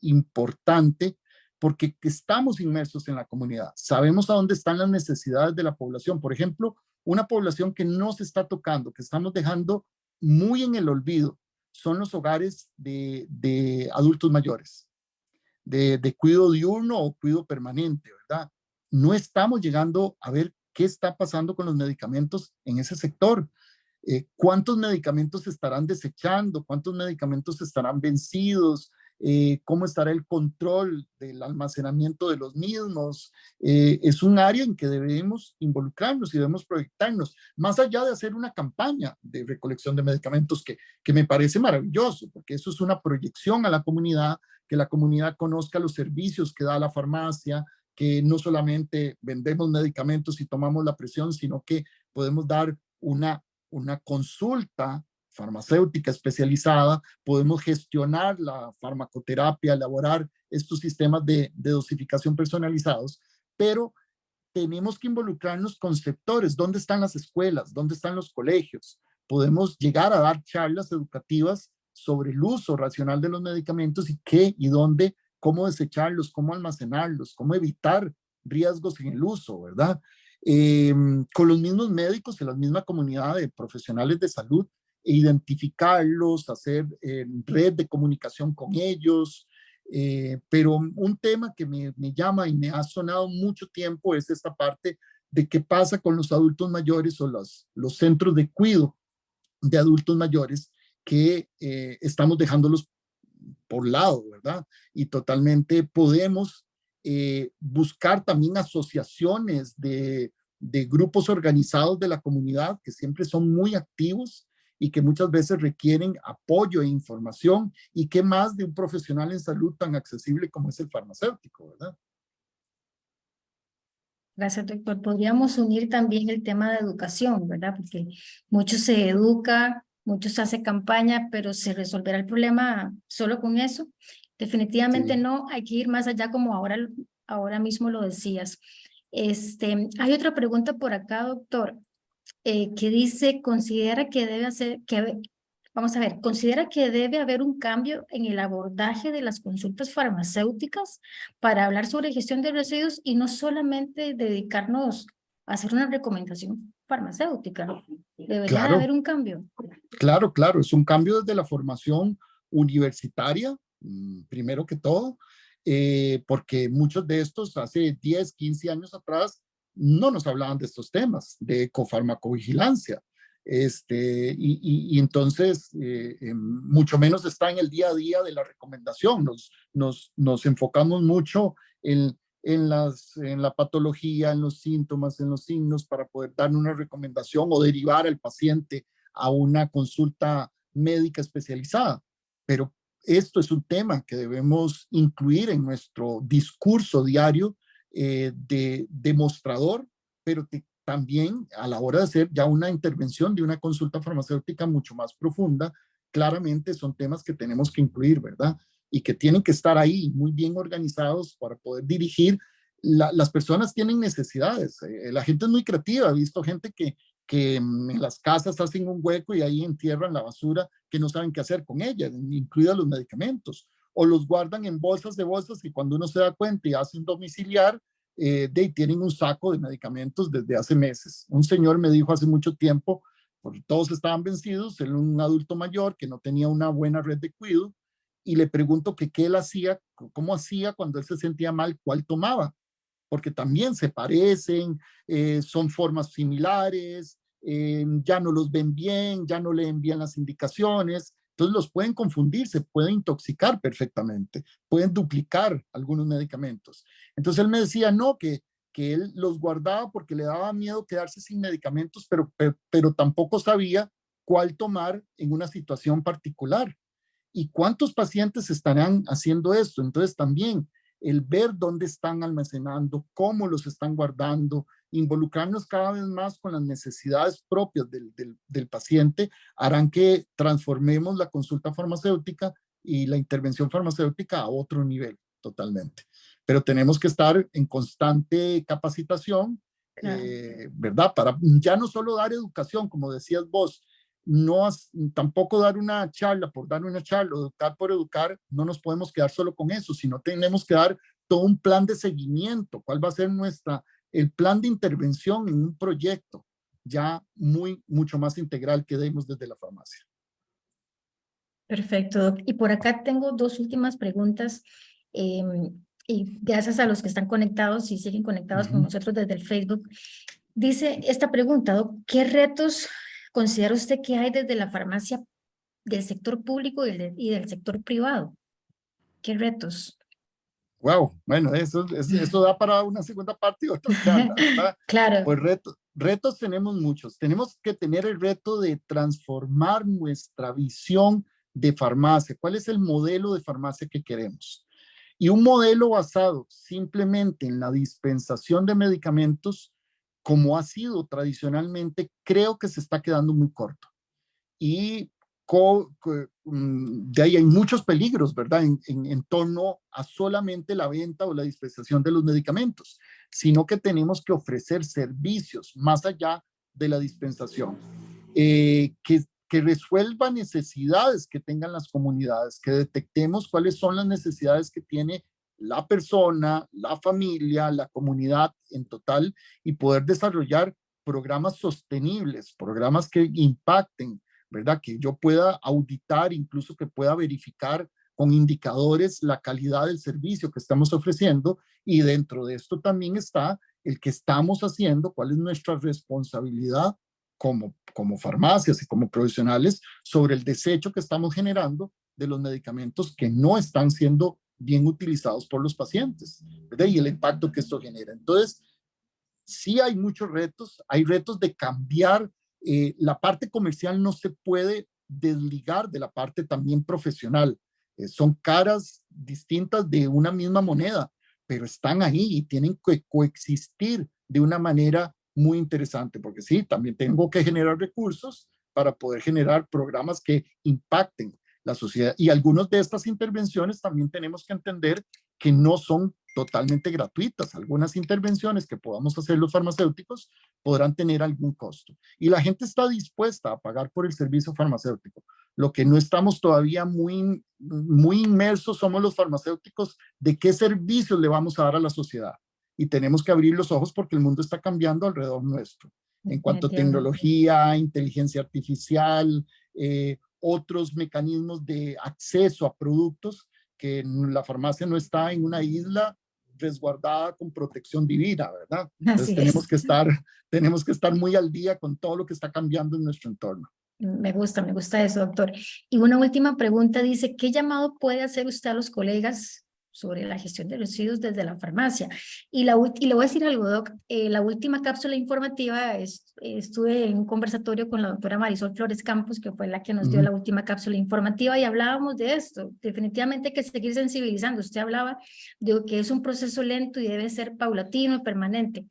Speaker 2: importante porque estamos inmersos en la comunidad. Sabemos a dónde están las necesidades de la población. Por ejemplo, una población que no se está tocando, que estamos dejando muy en el olvido, son los hogares de adultos mayores, de cuidado diurno o cuidado permanente, ¿verdad? No estamos llegando a ver qué está pasando con los medicamentos en ese sector. ¿Cuántos medicamentos se estarán desechando? ¿Cuántos medicamentos estarán vencidos? ¿Cómo estará el control del almacenamiento de los mismos? Es un área en que debemos involucrarnos y debemos proyectarnos, más allá de hacer una campaña de recolección de medicamentos que me parece maravilloso, porque eso es una proyección a la comunidad, que la comunidad conozca los servicios que da la farmacia, que no solamente vendemos medicamentos y tomamos la presión, sino que podemos dar una consulta farmacéutica especializada, podemos gestionar la farmacoterapia, elaborar estos sistemas de dosificación personalizados, pero tenemos que involucrarnos con sectores. ¿Dónde están las escuelas? ¿Dónde están los colegios? Podemos llegar a dar charlas educativas sobre el uso racional de los medicamentos y qué y dónde, cómo desecharlos, cómo almacenarlos, cómo evitar riesgos en el uso, ¿verdad? Con los mismos médicos y la misma comunidad de profesionales de salud, identificarlos, hacer red de comunicación con ellos. Pero un tema que me llama y me ha sonado mucho tiempo es esta parte de qué pasa con los adultos mayores o los centros de cuidado de adultos mayores que estamos dejándolos por lado, ¿verdad? Y totalmente podemos buscar también asociaciones de grupos organizados de la comunidad que siempre son muy activos y que muchas veces requieren apoyo e información y qué más de un profesional en salud tan accesible como es el farmacéutico, ¿verdad?
Speaker 1: Gracias, doctor. Podríamos unir también el tema de educación, ¿verdad? Porque mucho se educa, mucho se hace campaña, pero ¿se resolverá el problema solo con eso? Definitivamente
Speaker 2: Sí.
Speaker 1: no, hay que ir más allá como ahora mismo lo decías. Hay otra pregunta por acá, doctor, que dice, considera que debe hacer, vamos a ver, considera que debe haber un cambio en el abordaje de las consultas farmacéuticas para hablar sobre gestión de residuos y no solamente dedicarnos a hacer una recomendación farmacéutica. Debería de
Speaker 2: Claro,
Speaker 1: haber un cambio.
Speaker 2: claro, claro. Es un cambio desde la formación universitaria, primero que todo, porque muchos de estos hace 10, 15 años atrás no nos hablaban de estos temas, de ecofarmacovigilancia. Y entonces, mucho menos está en el día a día de la recomendación. Nos enfocamos mucho en la patología, en los síntomas, en los signos, para poder dar una recomendación o derivar al paciente a una consulta médica especializada. Pero esto es un tema que debemos incluir en nuestro discurso diario de demostrador, pero también a la hora de hacer ya una intervención de una consulta farmacéutica mucho más profunda, claramente son temas que tenemos que incluir, ¿verdad? Y que tienen que estar ahí muy bien organizados para poder dirigir. Las personas tienen necesidades. La gente es muy creativa. He visto gente que en las casas hacen un hueco y ahí entierran la basura que no saben qué hacer con ella, incluidos los medicamentos, o los guardan en bolsas de bolsas y cuando uno se da cuenta y hace un domiciliar, tienen un saco de medicamentos desde hace meses. Un señor me dijo hace mucho tiempo, porque todos estaban vencidos, él un adulto mayor que no tenía una buena red de cuidado, y le pregunto que qué él hacía, cómo hacía cuando él se sentía mal, cuál tomaba, porque también se parecen, son formas similares, ya no los ven bien, ya no leen bien las indicaciones, entonces los pueden confundir, se pueden intoxicar perfectamente, pueden duplicar algunos medicamentos. Entonces él me decía, no, que él los guardaba porque le daba miedo quedarse sin medicamentos, pero tampoco sabía cuál tomar en una situación particular. ¿Y cuántos pacientes estarán haciendo esto? Entonces también el ver dónde están almacenando, cómo los están guardando, involucrarnos cada vez más con las necesidades propias del paciente, harán que transformemos la consulta farmacéutica y la intervención farmacéutica a otro nivel totalmente. Pero tenemos que estar en constante capacitación,
Speaker 1: Claro.
Speaker 2: ¿verdad? Para ya no solo dar educación, como decías vos, no tampoco dar una charla por dar una charla, educar por educar, no nos podemos quedar solo con eso, sino tenemos que dar todo un plan de seguimiento, cuál va a ser el plan de intervención en un proyecto ya mucho más integral que demos desde la farmacia.
Speaker 1: Perfecto, doc. Y por acá tengo dos últimas preguntas. Y gracias a los que están conectados y siguen conectados con nosotros desde el Facebook. Dice esta pregunta, doc, ¿qué retos considera usted que hay desde la farmacia del sector público y del sector privado? ¿Qué retos?
Speaker 2: Wow, bueno, eso da para una segunda parte y otra charla, ¿verdad?
Speaker 1: Claro,
Speaker 2: Pues retos tenemos muchos. Tenemos que tener el reto de transformar nuestra visión de farmacia. ¿Cuál es el modelo de farmacia que queremos? Y un modelo basado simplemente en la dispensación de medicamentos, como ha sido tradicionalmente, creo que se está quedando muy corto. Y de ahí hay muchos peligros, ¿verdad? En torno a solamente la venta o la dispensación de los medicamentos, sino que tenemos que ofrecer servicios más allá de la dispensación, que resuelva necesidades que tengan las comunidades, que detectemos cuáles son las necesidades que tiene la persona, la familia, la comunidad en total y poder desarrollar programas sostenibles, programas que impacten, ¿verdad? Que yo pueda auditar, incluso que pueda verificar con indicadores la calidad del servicio que estamos ofreciendo y dentro de esto también está el que estamos haciendo, cuál es nuestra responsabilidad como farmacias y como profesionales sobre el desecho que estamos generando de los medicamentos que no están siendo bien utilizados por los pacientes, ¿verdad? Y el impacto que esto genera. Entonces, sí hay muchos retos, hay retos de cambiar. La parte comercial no se puede desligar de la parte también profesional. Son caras distintas de una misma moneda, pero están ahí y tienen que coexistir de una manera muy interesante, porque sí, también tengo que generar recursos para poder generar programas que impacten la sociedad. Y algunas de estas intervenciones también tenemos que entender que no son totalmente gratuitas. Algunas intervenciones que podamos hacer los farmacéuticos podrán tener algún costo. Y la gente está dispuesta a pagar por el servicio farmacéutico. Lo que no estamos todavía muy inmersos somos los farmacéuticos de qué servicios le vamos a dar a la sociedad. Y tenemos que abrir los ojos porque el mundo está cambiando alrededor nuestro. En cuanto a tecnología, inteligencia artificial, otros mecanismos de acceso a productos, que la farmacia no está en una isla resguardada con protección divina, ¿verdad? Entonces tenemos que estar muy al día con todo lo que está cambiando en nuestro entorno.
Speaker 1: Me gusta eso, doctor. Y una última pregunta dice, ¿qué llamado puede hacer usted a los colegas sobre la gestión de residuos desde la farmacia? Y le voy a decir algo, doc, la última cápsula informativa, estuve en un conversatorio con la doctora Marisol Flores Campos, que fue la que nos dio la última cápsula informativa, y hablábamos de esto. Definitivamente hay que seguir sensibilizando. Usted hablaba de que es un proceso lento y debe ser paulatino y permanente.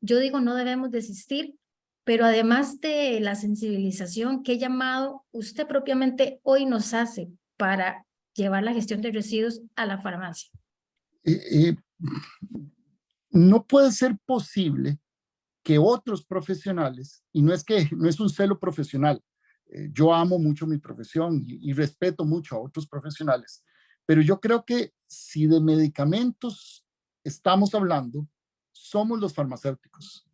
Speaker 1: Yo digo, no debemos desistir. Pero además de la sensibilización, ¿qué llamado usted propiamente hoy nos hace para llevar la gestión de residuos a la farmacia?
Speaker 2: No puede ser posible que otros profesionales, y no es un celo profesional, yo amo mucho mi profesión y respeto mucho a otros profesionales, pero yo creo que si de medicamentos estamos hablando, somos los farmacéuticos.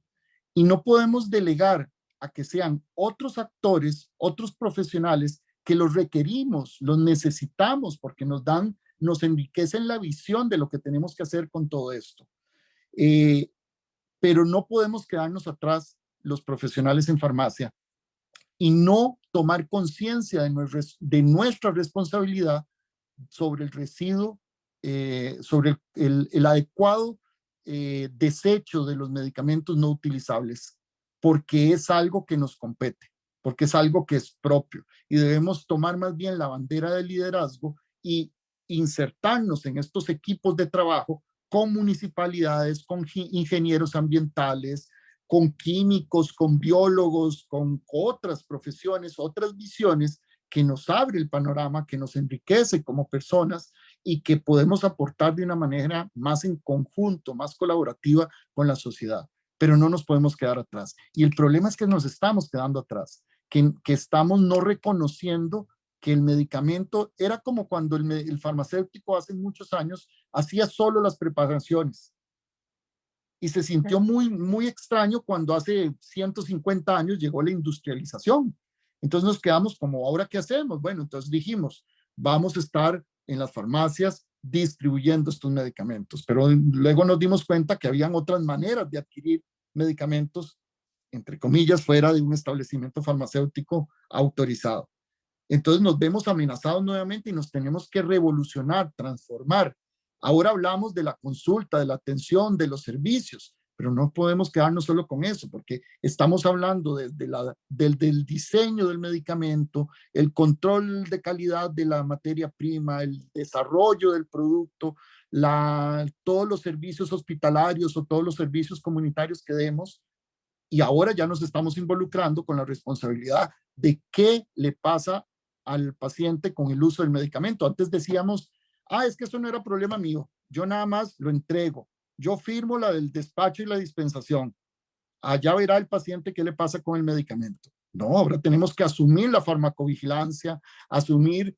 Speaker 2: Y no podemos delegar a que sean otros actores, otros profesionales que los requerimos, los necesitamos porque nos enriquecen la visión de lo que tenemos que hacer con todo esto. Pero no podemos quedarnos atrás los profesionales en farmacia y no tomar conciencia de nuestra responsabilidad sobre el residuo, sobre el adecuado desecho de los medicamentos no utilizables, porque es algo que nos compete, porque es algo que es propio y debemos tomar más bien la bandera del liderazgo y insertarnos en estos equipos de trabajo con municipalidades, con ingenieros ambientales, con químicos, con biólogos, con otras profesiones, otras visiones que nos abre el panorama, que nos enriquece como personas y que podemos aportar de una manera más en conjunto, más colaborativa con la sociedad. Pero no nos podemos quedar atrás. Y el problema es que nos estamos quedando atrás, que estamos no reconociendo que el medicamento era como cuando el farmacéutico hace muchos años hacía solo las preparaciones. Y se sintió muy extraño cuando hace 150 años llegó la industrialización. Entonces nos quedamos como, ¿ahora qué hacemos? Bueno, entonces dijimos, vamos a estar en las farmacias distribuyendo estos medicamentos. Pero luego nos dimos cuenta que habían otras maneras de adquirir medicamentos, entre comillas, fuera de un establecimiento farmacéutico autorizado. Entonces nos vemos amenazados nuevamente y nos tenemos que revolucionar, transformar. Ahora hablamos de la consulta, de la atención, de los servicios, pero no podemos quedarnos solo con eso, porque estamos hablando del diseño del medicamento, el control de calidad de la materia prima, el desarrollo del producto, todos los servicios hospitalarios o todos los servicios comunitarios que demos, y ahora ya nos estamos involucrando con la responsabilidad de qué le pasa al paciente con el uso del medicamento. Antes decíamos, es que eso no era problema mío, yo nada más lo entrego, yo firmo la del despacho y la dispensación, allá verá el paciente qué le pasa con el medicamento. No, ahora tenemos que asumir la farmacovigilancia, asumir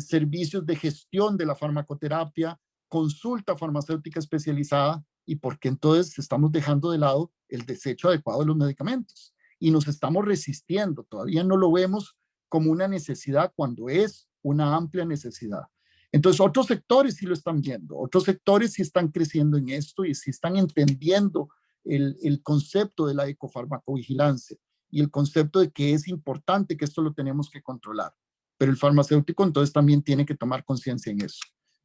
Speaker 2: servicios de gestión de la farmacoterapia, consulta farmacéutica especializada, y porque entonces estamos dejando de lado el desecho adecuado de los medicamentos y nos estamos resistiendo, todavía no lo vemos como una necesidad cuando es una amplia necesidad. Entonces otros sectores sí lo están viendo, otros sectores sí están creciendo en esto y sí están entendiendo el concepto de la ecofarmacovigilancia y el concepto de que es importante que esto lo tenemos que controlar. Pero el farmacéutico entonces también tiene que tomar conciencia en eso.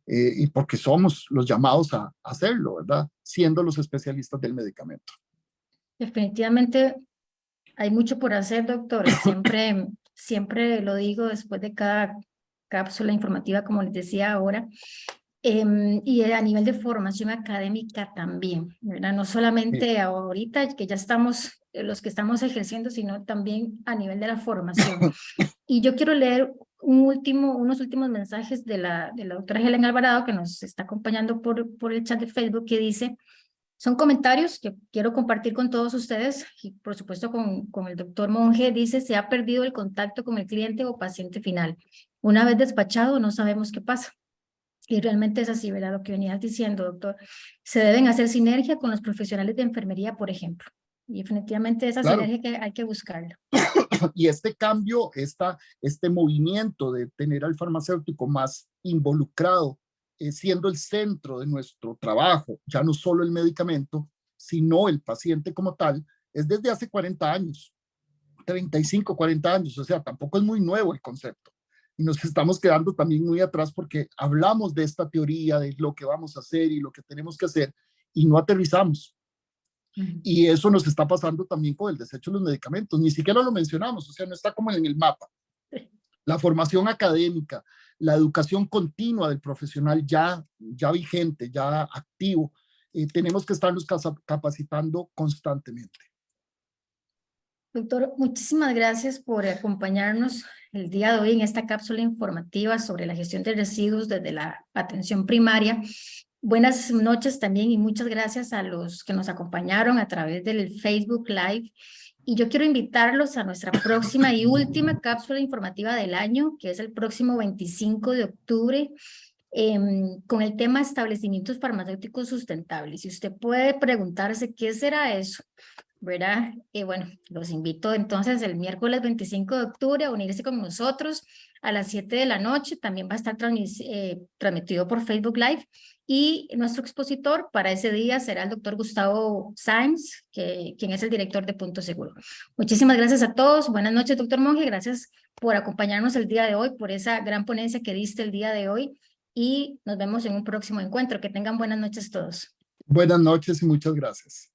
Speaker 2: Y porque somos los llamados a hacerlo, ¿verdad? Siendo los especialistas del medicamento.
Speaker 1: Definitivamente hay mucho por hacer, doctor. Siempre lo digo después de cada cápsula informativa, como les decía ahora. Y a nivel de formación académica también, ¿verdad? No solamente ahorita que ya estamos, los que estamos ejerciendo, sino también a nivel de la formación. Y yo quiero leer unos últimos mensajes de la doctora Helen Alvarado, que nos está acompañando por el chat de Facebook, que dice, son comentarios que quiero compartir con todos ustedes, y por supuesto con el doctor Monge. Dice, se ha perdido el contacto con el cliente o paciente final. Una vez despachado, no sabemos qué pasa. Y realmente es así, ¿verdad? Lo que venías diciendo, doctor. Se deben hacer sinergia con los profesionales de enfermería, por ejemplo. Y definitivamente esa
Speaker 2: Claro.
Speaker 1: sinergia que hay que buscarla.
Speaker 2: Y este cambio, este movimiento de tener al farmacéutico más involucrado, siendo el centro de nuestro trabajo, ya no solo el medicamento, sino el paciente como tal, es desde hace 40 años, 35, 40 años, o sea, tampoco es muy nuevo el concepto. Y nos estamos quedando también muy atrás porque hablamos de esta teoría, de lo que vamos a hacer y lo que tenemos que hacer, y no aterrizamos. Y eso nos está pasando también con el desecho de los medicamentos. Ni siquiera lo mencionamos, o sea, no está como en el mapa. La formación académica, la educación continua del profesional ya vigente, ya activo, tenemos que estarnos capacitando constantemente.
Speaker 1: Doctor, muchísimas gracias por acompañarnos el día de hoy en esta cápsula informativa sobre la gestión de residuos desde la atención primaria. Buenas noches también y muchas gracias a los que nos acompañaron a través del Facebook Live. Y yo quiero invitarlos a nuestra próxima y última cápsula informativa del año, que es el próximo 25 de octubre, con el tema establecimientos farmacéuticos sustentables. Y usted puede preguntarse qué será eso, ¿verdad? Y bueno, los invito entonces el miércoles 25 de octubre a unirse con nosotros a las 7 de la noche. También va a estar transmitido por Facebook Live. Y nuestro expositor para ese día será el doctor Gustavo Sáenz, quien es el director de Punto Seguro. Muchísimas gracias a todos. Buenas noches, doctor Monge. Gracias por acompañarnos el día de hoy, por esa gran ponencia que diste el día de hoy. Y nos vemos en un próximo encuentro. Que tengan buenas noches todos.
Speaker 2: Buenas noches y muchas gracias.